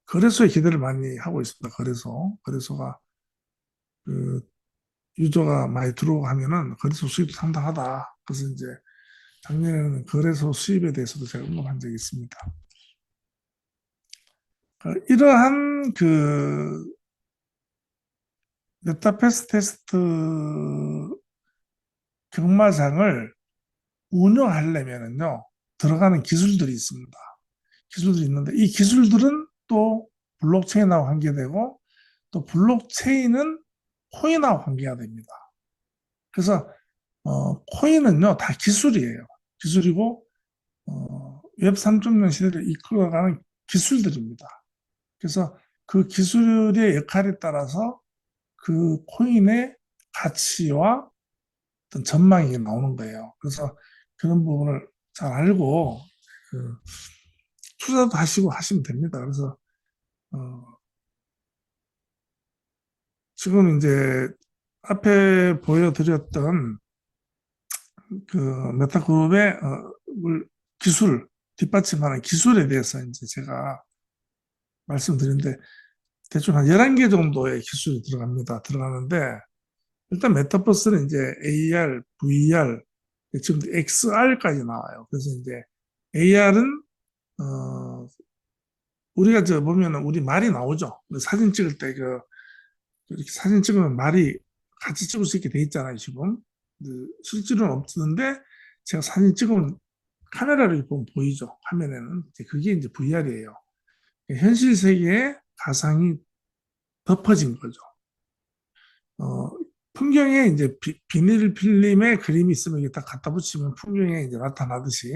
거래소에 기대를 많이 하고 있습니다. 거래소가 그 유저가 많이 들어오고 하면은 거래소 수입도 상당하다. 그래서 이제 작년에는 거래소 수입에 대해서도 제가 언급한 적이 있습니다. 이러한 그 메타패스 테스트 경마장을 운영하려면은요, 들어가는 기술들이 있습니다. 기술들이 있는데 이 기술들은 또 블록체인하고 관계되고 또 블록체인은 코인하고 관계가 됩니다. 그래서 코인은요 다 기술이에요. 기술이고 웹 3.0 시대를 이끌어가는 기술들입니다. 그래서 그 기술의 역할에 따라서 그 코인의 가치와 어떤 전망이 나오는 거예요. 그래서 그런 부분을 잘 알고 그 투자도 하시고 하시면 됩니다. 그래서 어, 지금 이제 앞에 보여드렸던 그 메타그룹의 기술 뒷받침하는 기술에 대해서 이제 제가 말씀드린데 대충 한 11개 정도의 기술이 들어가는데 일단 메타버스는 이제 AR, VR, 지금 XR까지 나와요. 그래서 이제 AR은 우리가 저 보면은 우리 말이 나오죠. 사진 찍을 때 이렇게 사진 찍으면 말이 같이 찍을 수 있게 돼 있잖아요, 지금. 실제로는 없는데 제가 사진 찍으면 카메라를 보면 보이죠. 화면에는. 그게 이제 VR이에요. 현실 세계에 가상이 덮어진 거죠. 어, 풍경에 이제 비닐 필름에 그림이 있으면 이게 딱 갖다 붙이면 풍경에 이제 나타나듯이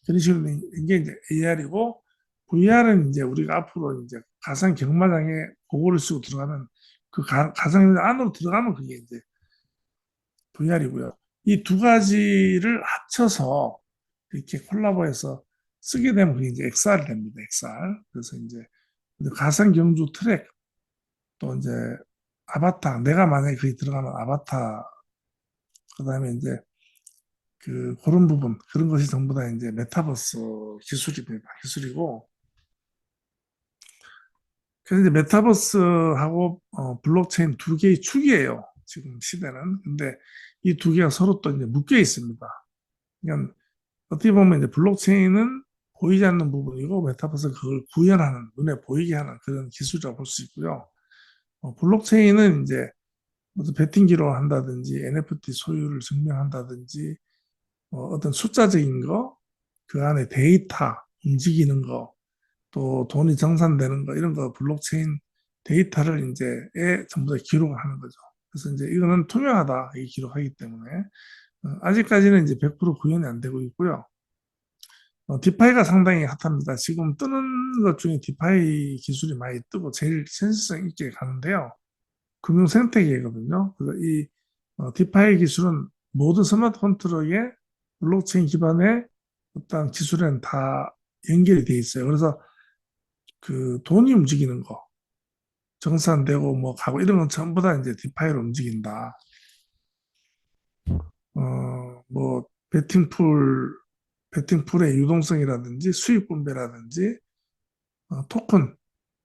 그런 식으로 이게 이제 AR이고 VR은 이제 우리가 앞으로 이제 가상 경마장에 고글을 쓰고 들어가는 그 가상 안으로 들어가면 그게 이제 VR이고요. 이 두 가지를 합쳐서 이렇게 콜라보해서 쓰게 되면 그게 이제 XR 됩니다. XR. 그래서 이제 가상 경주 트랙 또 이제 아바타, 내가 만약에 거기 들어가면 아바타, 그 다음에 이제 그런 부분, 그런 것이 전부 다 이제 메타버스 기술입니다. 기술이고, 그래서 이제 메타버스하고 블록체인 두 개의 축이에요. 지금 시대는. 근데 이 두 개가 서로 또 이제 묶여 있습니다. 그러니까 어떻게 보면 이제 블록체인은 보이지 않는 부분이고 메타버스는 그걸 구현하는, 눈에 보이게 하는 그런 기술이라고 볼 수 있고요. 블록체인은 이제 무슨 베팅기로 한다든지 NFT 소유를 증명한다든지 어떤 숫자적인 거, 그 안에 데이터 움직이는 거, 또 돈이 정산되는 거 이런 거 블록체인 데이터를 이제 전부 다 기록을 하는 거죠. 그래서 이제 이거는 투명하다 이 기록하기 때문에 아직까지는 이제 100% 구현이 안 되고 있고요. 디파이가 상당히 핫합니다. 지금 뜨는 것 중에 디파이 기술이 많이 뜨고 제일 센스성 있게 가는데요. 금융 생태계거든요. 그래서 이 디파이 기술은 모든 스마트폰 트럭에 블록체인 기반의 어떤 기술에는 다 연결이 돼 있어요. 그래서 그 돈이 움직이는 거, 정산되고 뭐 가고 이런 건 전부 다 이제 디파이로 움직인다. 뭐 베팅풀의 유동성이라든지 수익 분배라든지 토큰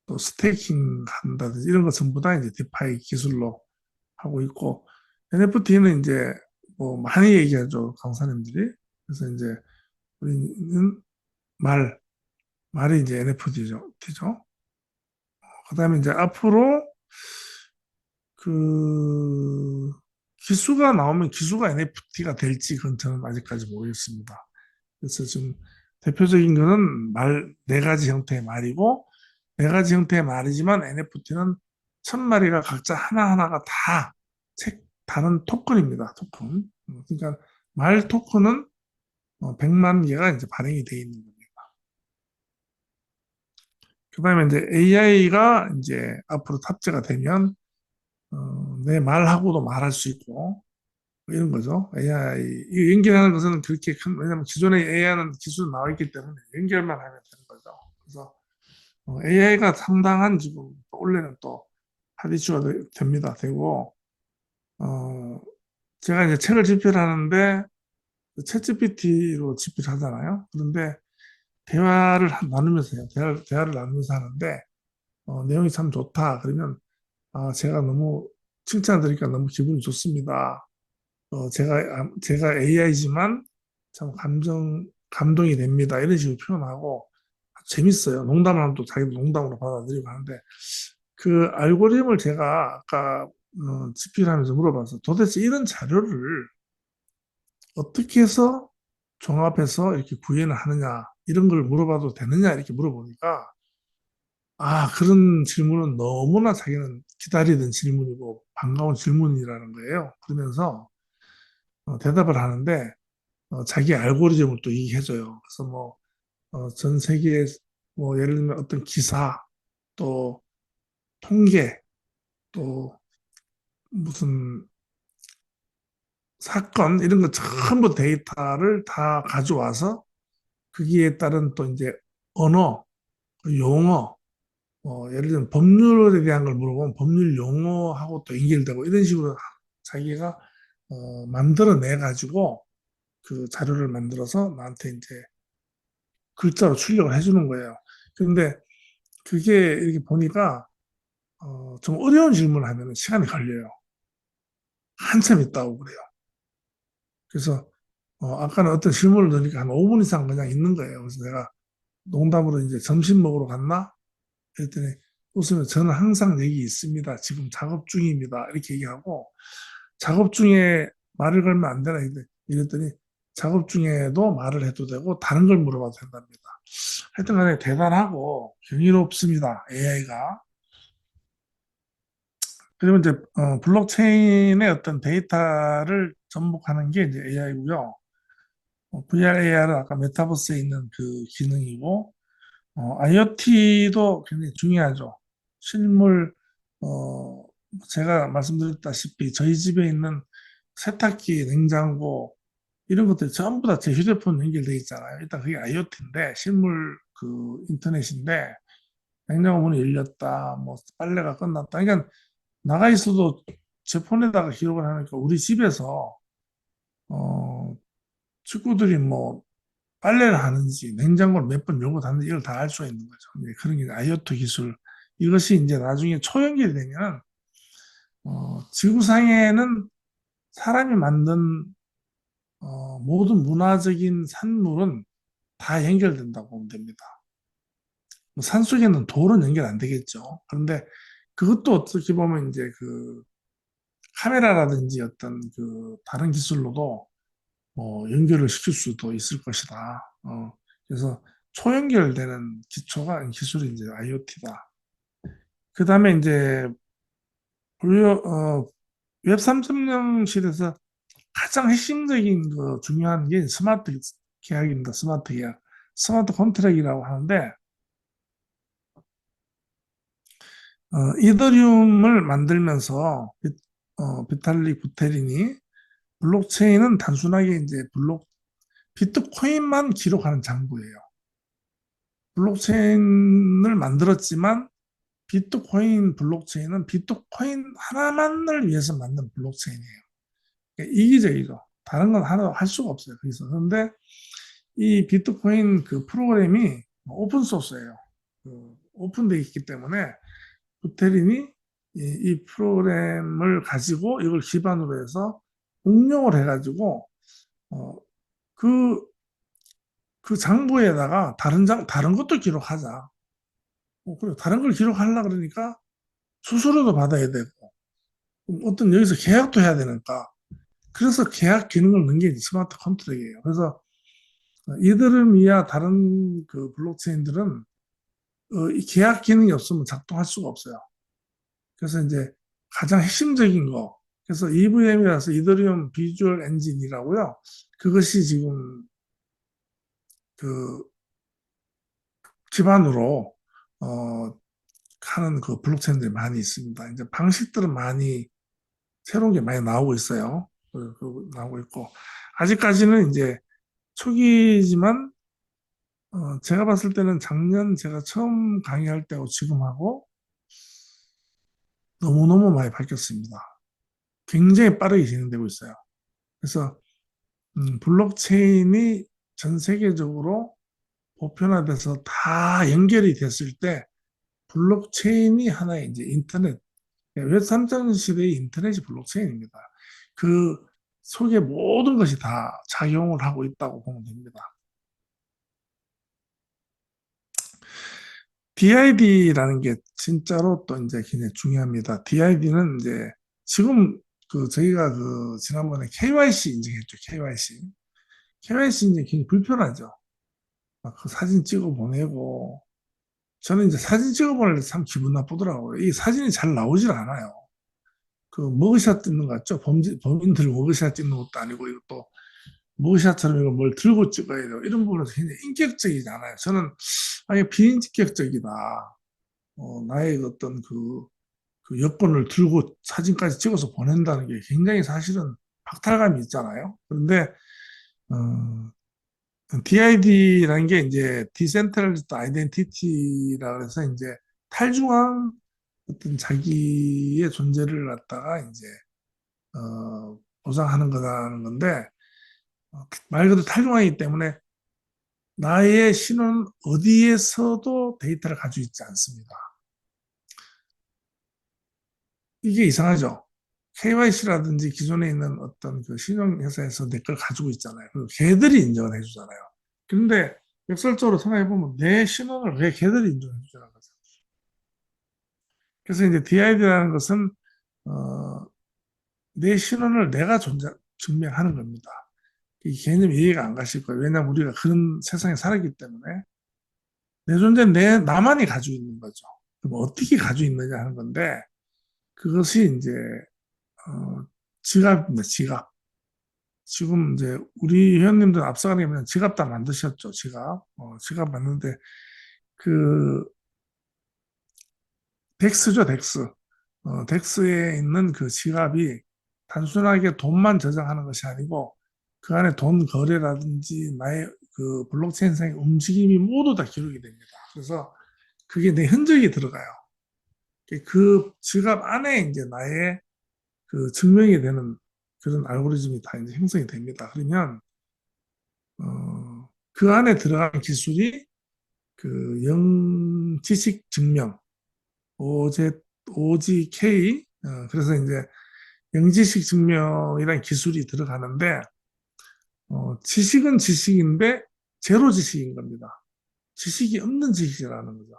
또 스테이킹 한다든지 이런 거 전부 다 이제 디파이 기술로 하고 있고 NFT는 이제 뭐 많이 얘기하죠 강사님들이. 그래서 이제 우리는 말 말이 이제 NFT죠. 그다음에 이제 앞으로 그 기수가 나오면 기수가 NFT가 될지 그건 저는 아직까지 모르겠습니다. 그래서 지금 대표적인 거는 네 가지 형태의 말이고 네 가지 형태의 말이지만 NFT는 천 마리가 각자 하나하나가 다 다른 토큰입니다. 토큰. 그러니까 말 토큰은 100만 개가 이제 발행이 돼 있는 겁니다. 그다음에 이제 AI가 이제 앞으로 탑재가 되면 내 말하고도 말할 수 있고 뭐 이런 거죠. AI 연결하는 것은 그렇게 큰 왜냐하면 기존의 AI는 기술 나와 있기 때문에 연결만 하면 되는 거죠. 그래서 AI가 상당한 지금 올해는 또 핫 이슈가 됩니다. 되고 어, 제가 이제 책을 집필하는데 챗 GPT로 집필하잖아요. 그런데 대화를 나누면서 해요. 대화를 나누면서 하는데 내용이 참 좋다. 그러면 제가 너무 칭찬드리니까 너무 기분이 좋습니다. 제가 AI지만 참 감동이 됩니다. 이런 식으로 표현하고 재밌어요. 농담을 하면 또 자기도 농담으로 받아들이고 하는데 그 알고리즘을 제가 아까 집필하면서 물어봐서 도대체 이런 자료를 어떻게 해서 종합해서 이렇게 구현을 하느냐 이런 걸 물어봐도 되느냐 이렇게 물어보니까 그런 질문은 너무나 자기는 기다리던 질문이고 반가운 질문이라는 거예요. 그러면서 대답을 하는데 자기 알고리즘을 또 얘기해줘요. 그래서 뭐 전 세계에 뭐 예를 들면 어떤 기사 또 통계 또 무슨 사건 이런 거 전부 데이터를 다 가져와서 거기에 따른 또 이제 언어, 용어, 예를 들면 법률에 대한 걸 물어보면 법률 용어하고 또 연결되고 이런 식으로 자기가 만들어내 가지고 그 자료를 만들어서 나한테 이제 글자로 출력을 해주는 거예요. 그런데 그게 이렇게 보니까 좀 어려운 질문을 하면 시간이 걸려요. 한참 있다고 그래요. 그래서 아까는 어떤 질문을 넣으니까 한 5분 이상 그냥 있는 거예요. 그래서 내가 농담으로 이제 점심 먹으러 갔나? 그랬더니 웃으면 저는 항상 여기 있습니다. 지금 작업 중입니다. 이렇게 얘기하고 작업 중에 말을 걸면 안 되나 이랬더니 작업 중에도 말을 해도 되고 다른 걸 물어봐도 된답니다. 하여튼 간에 대단하고 경이롭습니다. AI가. 그리고 이제 블록체인의 어떤 데이터를 접목하는 게 이제 AI고요. VR, AR은 아까 메타버스에 있는 그 기능이고 IoT도 굉장히 중요하죠. 실물, 어, 제가 말씀드렸다시피 저희 집에 있는 세탁기, 냉장고, 이런 것들이 전부 다 제 휴대폰 연결돼 있잖아요. 일단 그게 IoT인데, 실물 그 인터넷인데, 냉장고 문이 열렸다, 뭐 빨래가 끝났다. 그러니까 나가 있어도 제 폰에다가 기록을 하니까 우리 집에서, 어, 친구들이 뭐 빨래를 하는지 냉장고를 몇 번 열고 닫는지 이걸 다 알 수가 있는 거죠. 이제 그런 게 IoT 기술. 이것이 이제 나중에 초연결이 되면 지구상에는 사람이 만든 모든 문화적인 산물은 다 연결된다고 보면 됩니다. 뭐 산속에는 돌은 연결 안 되겠죠. 그런데 그것도 어떻게 보면 이제 그 카메라라든지 어떤 그 다른 기술로도 연결을 시킬 수도 있을 것이다. 그래서 초연결되는 기초가 기술이 이제 IoT다. 그 다음에 이제 웹 3.0 시대에서 가장 핵심적인 그 중요한 게 스마트 계약입니다. 스마트 계약. 스마트 컨트랙이라고 하는데, 이더리움을 만들면서 비탈릭 부테린이 블록체인은 단순하게 이제 비트코인만 기록하는 장부예요. 블록체인을 만들었지만 비트코인 블록체인은 비트코인 하나만을 위해서 만든 블록체인이에요. 그러니까 이기적이죠. 다른 건 하나도 할 수가 없어요. 그래서 그런데 이 비트코인 그 프로그램이 오픈 소스예요. 오픈되어 있기 때문에 부테린이 이 프로그램을 가지고 이걸 기반으로 해서 응용을 해가지고 어, 그, 그 장부에다가 다른 것도 기록하자. 그리고 다른 걸 기록하려 그러니까 수수료도 받아야 되고 어떤 여기서 계약도 해야 되니까 그래서 계약 기능을 넣은 게 스마트 컨트랙이에요. 그래서 이더리움이야 다른 그 블록체인들은 이 계약 기능이 없으면 작동할 수가 없어요. 그래서 이제 가장 핵심적인 거. 그래서 EVM이라서 이더리움 비주얼 엔진이라고요. 그것이 지금 그 기반으로 어, 하는 그 블록체인들이 많이 있습니다. 이제 방식들은 많이 새로운 게 많이 나오고 있어요. 나오고 있고 아직까지는 이제 초기지만 제가 봤을 때는 작년 제가 처음 강의할 때하고 지금하고 너무너무 많이 바뀌었습니다. 굉장히 빠르게 진행되고 있어요. 그래서 블록체인이 전 세계적으로 보편화돼서 다 연결이 됐을 때 블록체인이 하나의 이제 인터넷, 웹 3.0 시대의 인터넷이 블록체인입니다. 그 속에 모든 것이 다 작용을 하고 있다고 보면 됩니다. DID라는 게 진짜로 또 이제 굉장히 중요합니다. DID는 이제 지금 그 저희가 그 지난번에 KYC 인증했죠. KYC. KYC 인증 굉장히 불편하죠. 막 그 사진 찍어 보내고 저는 이제 사진 찍어 보낼 때 참 기분 나쁘더라고요. 이 사진이 잘 나오질 않아요. 그 머그샷 찍는 것 같죠? 범인들 머그샷 찍는 것도 아니고 이것도 머그샷처럼 이거 뭘 들고 찍어야 돼요. 이런 부분에서 굉장히 인격적이잖아요. 저는 아예 비인격적이다. 나의 어떤 그 여권을 들고 사진까지 찍어서 보낸다는 게 굉장히 사실은 박탈감이 있잖아요. 그런데 어, DID라는 게 이제 디센트럴리스트 아이덴티티라 그래서 이제 탈중앙 어떤 자기의 존재를 갖다가 이제 보장하는 거라는 건데 말 그대로 탈중앙이기 때문에 나의 신원 어디에서도 데이터를 가지고 있지 않습니다. 이게 이상하죠. KYC라든지 기존에 있는 어떤 그 신용회사에서 내 걸 가지고 있잖아요. 그리고 걔들이 인정을 해주잖아요. 그런데 역설적으로 생각해보면 내 신원을 왜 걔들이 인정해주잖아요. 그래서 이제 DID라는 것은 어, 내 신원을 내가 증명하는 겁니다. 이 개념이 이해가 안 가실 거예요. 왜냐하면 우리가 그런 세상에 살았기 때문에 내 존재는 나만이 가지고 있는 거죠. 그럼 어떻게 가지고 있느냐 하는 건데 그것이 이제 지갑입니다. 지갑. 지금 이제 우리 회원님들 앞서가게 면 지갑 다 만드셨죠. 지갑. 지갑 만드는데 그 덱스죠. 덱스. 덱스에 있는 그 지갑이 단순하게 돈만 저장하는 것이 아니고 그 안에 돈 거래라든지 나의 그 블록체인상의 움직임이 모두 다 기록이 됩니다. 그래서 그게 내 흔적이 들어가요. 그 지갑 안에 이제 나의 그 증명이 되는 그런 알고리즘이 다 이제 형성이 됩니다. 그러면 그 안에 들어간 기술이 그 영지식 증명, OZ, OGK, 그래서 이제 영지식 증명이라는 기술이 들어가는데, 지식은 지식인데, 제로 지식인 겁니다. 지식이 없는 지식이라는 거죠.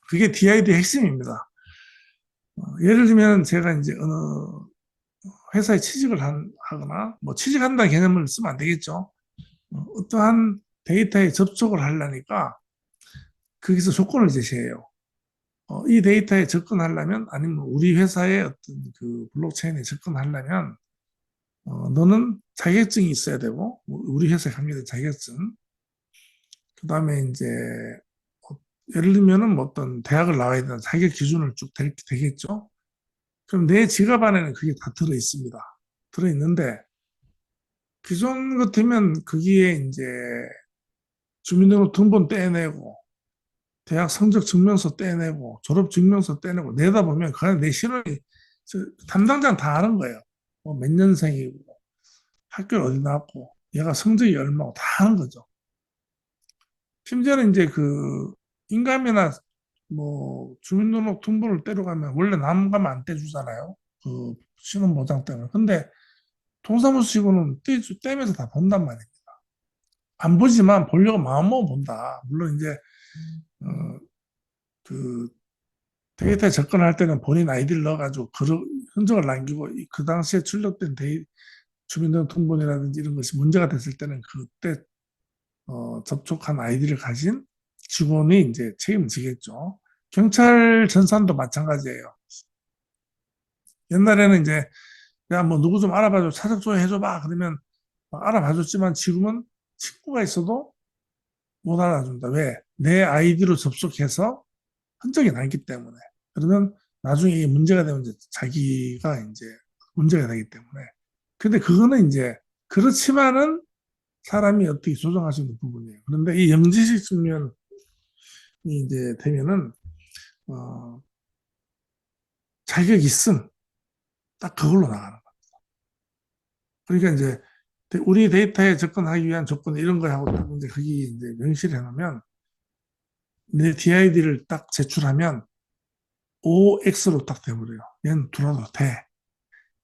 그게 DID 핵심입니다. 예를 들면 제가 이제 어느 회사에 하거나, 뭐 취직한다는 개념을 쓰면 안 되겠죠. 어떠한 데이터에 접촉을 하려니까 거기서 조건을 제시해요. 이 데이터에 접근하려면 아니면 우리 회사의 어떤 그 블록체인에 접근하려면 너는 자격증이 있어야 되고 우리 회사에 관계된 자격증 그다음에 이제 예를 들면은 뭐 어떤 대학을 나와야 되는 자격 기준을 쭉 되겠죠. 그럼 내 지갑 안에는 그게 다 들어 있습니다. 들어 있는데 기존 같으면 거기에 이제 주민등록등본 떼내고 대학 성적 증명서 떼내고 졸업 증명서 떼내고 내다 보면 그 안에 내 신원이 담당자는 다 아는 거예요. 뭐몇 년생이고 학교를 어디 나왔고 얘가 성적이 얼마고 다 아는 거죠. 심지어는 이제 그 인감이나 뭐 주민등록등본을 떼러 가면 원래 남은 가면 안 떼주잖아요. 그 신원 보장 때문에. 근데 동사무소직원은 떼면서 다 본단 말이에요. 안 보지만 보려고 마음먹으면 본다. 물론 이제 어, 그 데이터에 접근할 때는 본인 아이디를 넣어가지고 흔적을 남기고 그 당시에 출력된 주민등록등본이라든지 이런 것이 문제가 됐을 때는 그때 접촉한 아이디를 가진 직원이 이제 책임지겠죠. 경찰 전산도 마찬가지예요. 옛날에는 이제 야 뭐 누구 좀 알아봐줘 차적 좀 해줘봐 그러면 알아봐줬지만 지금은 친구가 있어도 못 알아준다. 왜? 내 아이디로 접속해서 흔적이 남기 때문에. 그러면 나중에 이게 문제가 되면 이제 자기가 이제 문제가 되기 때문에. 근데 그거는 이제 그렇지만은 사람이 어떻게 조정할 수 있는 부분이에요. 그런데 이 영지식 측면이 이제 되면은 어, 자격 있음 딱 그걸로 나가는 거예요. 그러니까 이제 우리 데이터에 접근하기 위한 조건 이런 거하고 딱 이제 거기 이제 명시를 해놓으면 내 DID를 딱 제출하면 OX로 딱 돼버려요. 얘는 들어도 돼.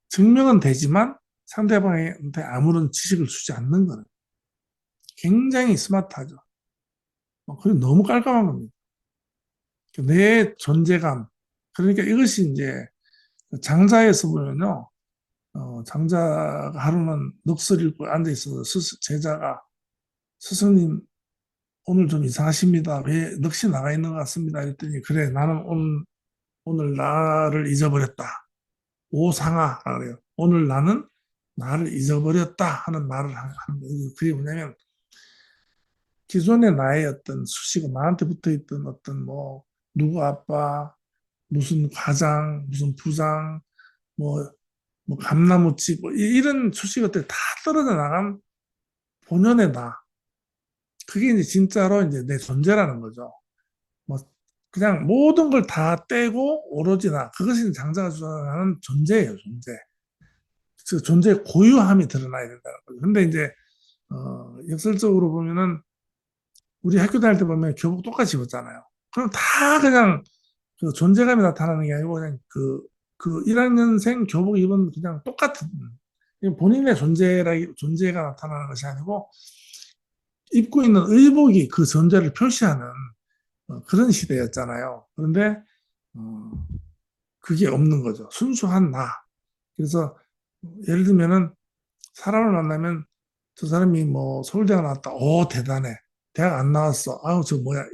증명은 되지만 상대방한테 아무런 지식을 주지 않는 거는 굉장히 스마트하죠. 그리고 너무 깔끔한 겁니다. 내 존재감. 그러니까 이것이 이제 장자에서 보면요. 장자가 하루는 넋을 잃고 앉아있어서 제자가 스승님 오늘 좀 이상하십니다. 왜 넋이 나가 있는 것 같습니다. 했더니 그래 나는 오늘 나를 잊어버렸다. 오상하라 그래요. 오늘 나는 나를 잊어버렸다 하는 말을 하는 거예요. 그게 뭐냐면 기존의 나의 어떤 수식어, 나한테 붙어 있던 어떤 뭐 누구 아빠, 무슨 과장, 무슨 부장, 뭐, 뭐 감나무집, 뭐 이런 수식어들 다 떨어져 나간 본연의 나. 그게 이제 진짜로 이제 내 존재라는 거죠. 뭐 그냥 모든 걸 다 떼고 오로지 나. 그것이 장자가 주장하는 존재예요, 존재. 그 존재의 고유함이 드러나야 된다는 거죠. 근데 이제 역설적으로 보면은 우리 학교 다닐 때 보면 교복 똑같이 입었잖아요. 그럼 다 그냥 그 존재감이 나타나는 게 아니고 그냥 그 1학년생 교복 입은 그냥 똑같은 본인의 존재가 나타나는 것이 아니고 입고 있는 의복이 그 존재를 표시하는 그런 시대였잖아요. 그런데 어, 그게 없는 거죠. 순수한 나. 그래서 예를 들면은 사람을 만나면 저 사람이 뭐 서울대학 나왔다. 오, 대단해. 대학 안 나왔어. 아우, 저 뭐야.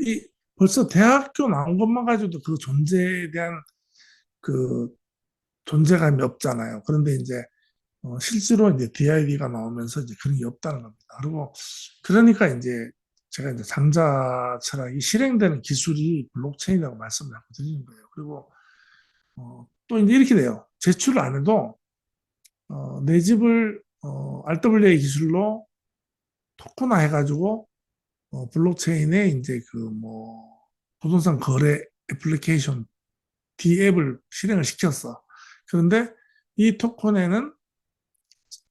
벌써 대학교 나온 것만 가지고도 그 존재에 대한 그 존재감이 없잖아요. 그런데 이제 실제로 이제 DID가 나오면서 이제 그런 게 없다는 겁니다. 그리고 그러니까 이제 제가 이제 장자 철학이 실행되는 기술이 블록체인이라고 말씀을 하고 드리는 거예요. 그리고 또 이제 이렇게 돼요. 제출을 안 해도 내 집을 RWA 기술로 토큰화 해가지고 블록체인에 이제 그 뭐 부동산 거래 애플리케이션 D앱을 실행을 시켰어. 그런데 이 토큰에는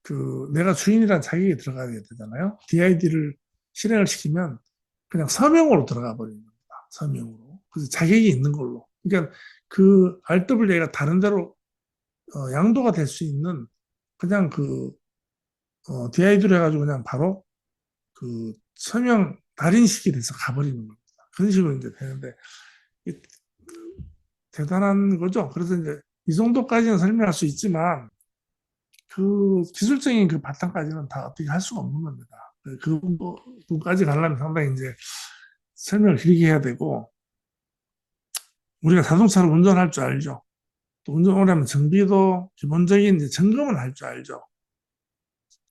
그 내가 주인이란 자격이 들어가야 되잖아요. DID를 실행을 시키면 그냥 서명으로 들어가 버리는 겁니다. 서명으로. 그래서 자격이 있는 걸로. 그러니까 그 RWA가 다른 데로 양도가 될 수 있는 그냥 그 DID로 해가지고 그냥 바로 그 서명 달인식이 돼서 가버리는 겁니다. 그런 식으로 이제 되는데 대단한 거죠. 그래서 이제 이 정도까지는 설명할 수 있지만 그 기술적인 그 바탕까지는 다 어떻게 할 수가 없는 겁니다. 그 부분까지 가려면 상당히 이제 설명을 길게 해야 되고 우리가 자동차를 운전할 줄 알죠. 또 운전을 하면 정비도 기본적인 이제 점검을 할 줄 알죠.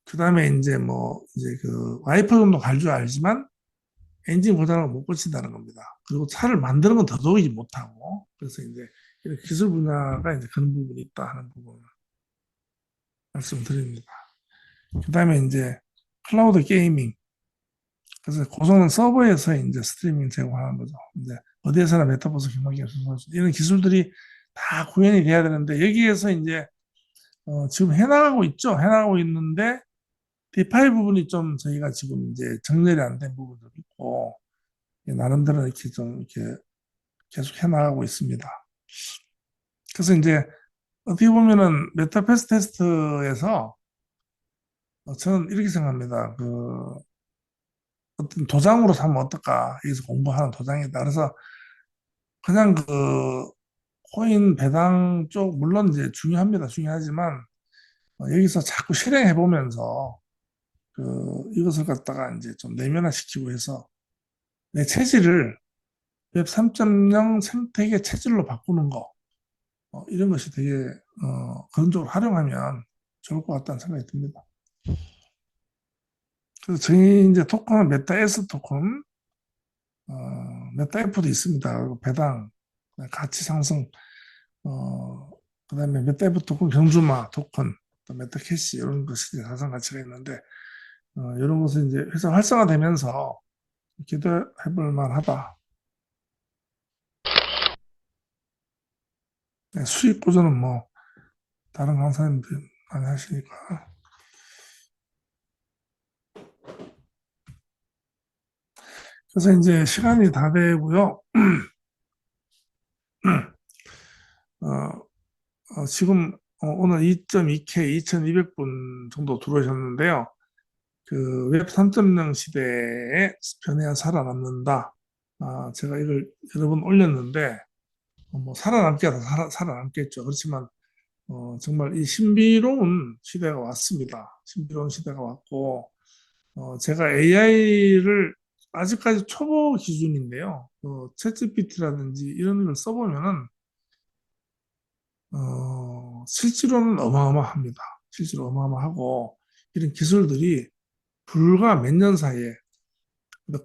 그 다음에 이제 뭐 이제 그 와이퍼 정도 갈 줄 알지만 엔진 고장을 못 고친다는 겁니다. 그리고 차를 만드는 건 더더욱이 못하고 그래서 이제 이런 기술 분야가 이제 그런 부분이 있다 하는 부분을 말씀드립니다. 그 다음에 이제 클라우드 게이밍. 그래서 고성능 서버에서 이제 스트리밍 제공하는 거죠. 이제 어디에서나 메타버스 경험이 없어서 이런 기술들이 다 구현이 돼야 되는데 여기에서 이제 지금 해나가고 있죠. 해나가고 있는데 디파이 부분이 좀 저희가 지금 이제 정렬이 안 된 부분도 있고 나름대로 이렇게 좀 이렇게 계속 해나가고 있습니다. 그래서 이제 어떻게 보면은 메타버스 테스트에서 저는 이렇게 생각합니다. 그 어떤 도장으로 삼으면 어떨까? 여기서 공부하는 도장이다. 그래서 그냥 그 코인 배당 쪽 물론 이제 중요합니다. 중요하지만 여기서 자꾸 실행해 보면서 그 이것을 갖다가 이제 좀 내면화시키고 해서 내 체질을 웹 3.0 생태계 체질로 바꾸는 거 이런 것이 되게 그런 쪽으로 활용하면 좋을 것 같다는 생각이 듭니다. 그래서 저희 이제 토큰은 메타 S 토큰, 메타 F도 있습니다. 그리고 배당, 가치 상승, 그다음에 메타 F 토큰, 경주마 토큰, 또 메타 캐시 이런 것이 자산 가치가 있는데 이런 것은 이제 회사 활성화되면서 기대해 볼 만하다. 네, 수익 보전은 뭐 다른 강사님들 많이 하시니까. 그래서 이제 시간이 다 되고요. 지금 오늘 2.2K 2200분 정도 들어오셨는데요. 그 웹 3.0 시대에 변해야 살아남는다. 제가 이걸 여러 번 올렸는데 뭐 살아남게 하다 살아남겠죠. 그렇지만 정말 이 신비로운 시대가 왔습니다. 신비로운 시대가 왔고 제가 AI를 아직까지 초보 기준인데요. 챗GPT라든지 이런 걸 써보면은 실제로는 어마어마합니다. 실제로 어마어마하고 이런 기술들이 불과 몇 년 사이에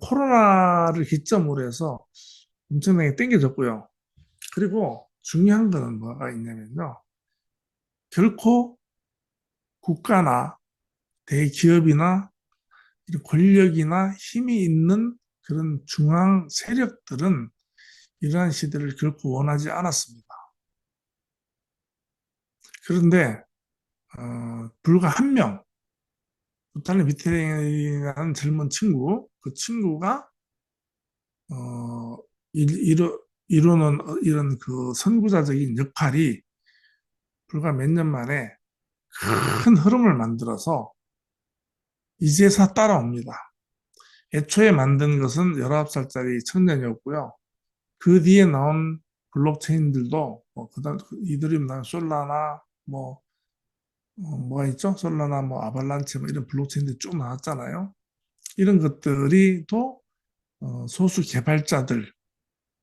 코로나를 기점으로 해서 엄청나게 땡겨졌고요. 그리고 중요한 거는 뭐가 있냐면요. 결코 국가나 대기업이나 이런 권력이나 힘이 있는 그런 중앙 세력들은 이러한 시대를 결코 원하지 않았습니다. 그런데 불과 한 명, 부탄의 미테랑이라는 젊은 친구, 그 친구가 어, 이루는 이런 그 선구자적인 역할이 불과 몇 년 만에 큰 흐름을 만들어서 이제서 따라옵니다. 애초에 만든 것은 19살짜리 청년이었고요. 그 뒤에 나온 블록체인들도 뭐 그다음 이더리움 나 솔라나 뭐 뭐가 있죠? 솔라나 뭐 아발란체 뭐 이런 블록체인들이 쭉 나왔잖아요. 이런 것들이 또 소수 개발자들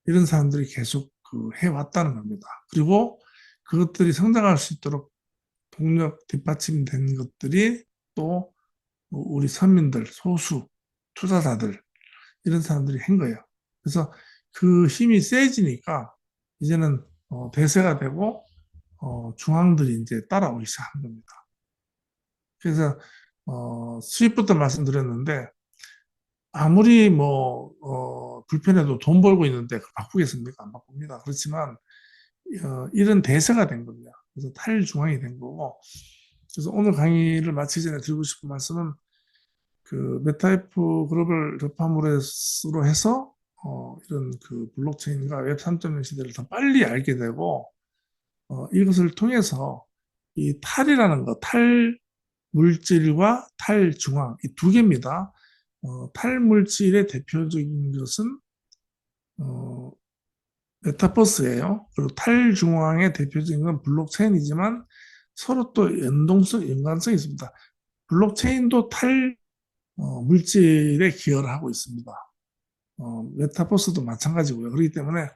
이런 사람들이 계속 그 해왔다는 겁니다. 그리고 그것들이 성장할 수 있도록 동력 뒷받침된 것들이 또 우리 서민들, 소수 투자자들 이런 사람들이 한 거예요. 그래서 그 힘이 세지니까 이제는 대세가 되고 중앙들이 이제 따라오기 시작한 겁니다. 그래서 수입부터 말씀드렸는데 아무리 뭐 불편해도 돈 벌고 있는데 바꾸겠습니까? 안 바꿉니다. 그렇지만 이런 대세가 된 겁니다. 그래서 탈중앙이 된 거고. 그래서 오늘 강의를 마치기 전에 드리고 싶은 말씀은 그 메타이프 글로벌 접함으로 해서 이런 그 블록체인과 웹 3.0 시대를 더 빨리 알게 되고 이것을 통해서 이 탈이라는 거, 탈 물질과 탈중앙 이 두 개입니다. 탈물질의 대표적인 것은 어, 메타버스예요. 그리고 탈중앙의 대표적인 건 블록체인이지만 서로 또 연관성이 있습니다. 블록체인도 탈 물질에 기여를 하고 있습니다. 메타버스도 마찬가지고요. 그렇기 때문에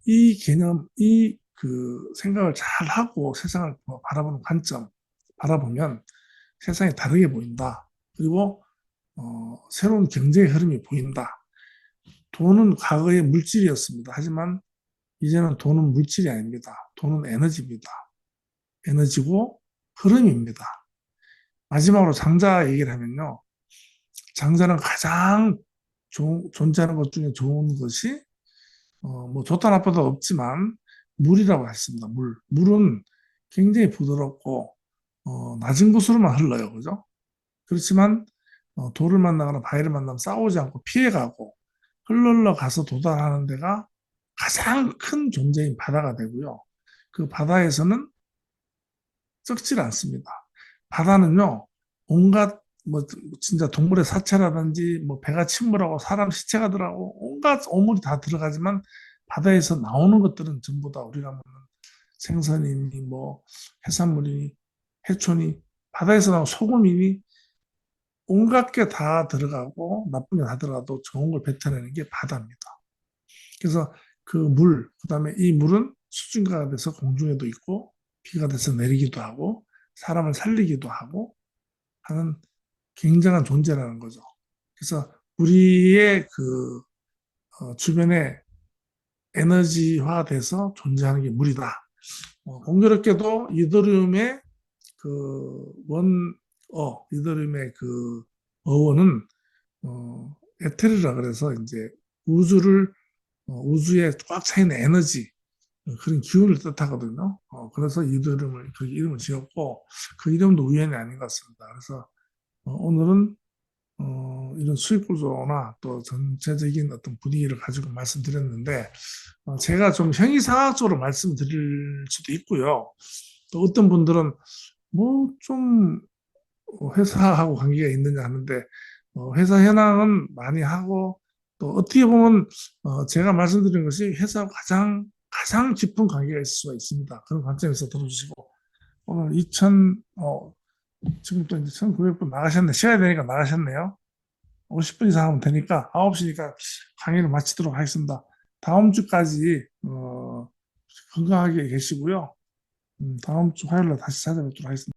이 개념, 이 그 생각을 잘 하고 세상을 바라보는 관점, 바라보면 세상이 다르게 보인다. 그리고 새로운 경제의 흐름이 보인다. 돈은 과거의 물질이었습니다. 하지만 이제는 돈은 물질이 아닙니다. 돈은 에너지입니다. 에너지고 흐름입니다. 마지막으로 장자 얘기를 하면요. 장자는 가장 존재하는 것 중에 좋은 것이 뭐 좋다 나쁘다 없지만 물이라고 했습니다. 물. 물은 굉장히 부드럽고 낮은 곳으로만 흘러요. 그죠? 그렇지만 돌을 만나거나 바위를 만나면 싸우지 않고 피해가고 흘러 가서 도달하는 데가 가장 큰 존재인 바다가 되고요. 그 바다에서는 썩질 않습니다. 바다는요, 온갖 뭐 진짜 동물의 사체라든지 뭐 배가 침몰하고 사람 시체가 들어가고 온갖 오물이 다 들어가지만 바다에서 나오는 것들은 전부 다 우리가 먹는 생선이니 뭐 해산물이니 해초니 바다에서 나온 소금이니 온갖 게 다 들어가고 나쁜 게 다 들어가도 좋은 걸 뱉어내는 게 바다입니다. 그래서 그 물, 그다음에 이 물은 수증가가 돼서 공중에도 있고 비가 돼서 내리기도 하고 사람을 살리기도 하고 하는 굉장한 존재라는 거죠. 그래서 우리의 그 주변에 에너지화돼서 존재하는 게 물이다. 공교롭게도 이더리움의 이더리움의 그 어원은 에테르라 그래서 이제 우주를 우주에 꽉 차 있는 에너지 그런 기운을 뜻하거든요. 그래서 이더리움을 그 이름을 지었고 그 이름도 우연이 아닌 것 같습니다. 그래서 오늘은 이런 수익 구조나 또 전체적인 어떤 분위기를 가지고 말씀드렸는데 제가 좀 형이상학적으로 말씀드릴 수도 있고요. 또 어떤 분들은 뭐 좀 회사하고 관계가 있느냐 하는데 회사 현황은 많이 하고 또 어떻게 보면 제가 말씀드린 것이 회사와 가장 깊은 관계가 있을 수가 있습니다. 그런 관점에서 들어주시고 오늘 지금 또 이제 1900분 나가셨네. 시간이 되니까 나가셨네요. 50분 이상 하면 되니까 9시니까 강의를 마치도록 하겠습니다. 다음 주까지 건강하게 계시고요. 다음 주 화요일에 다시 찾아뵙도록 하겠습니다.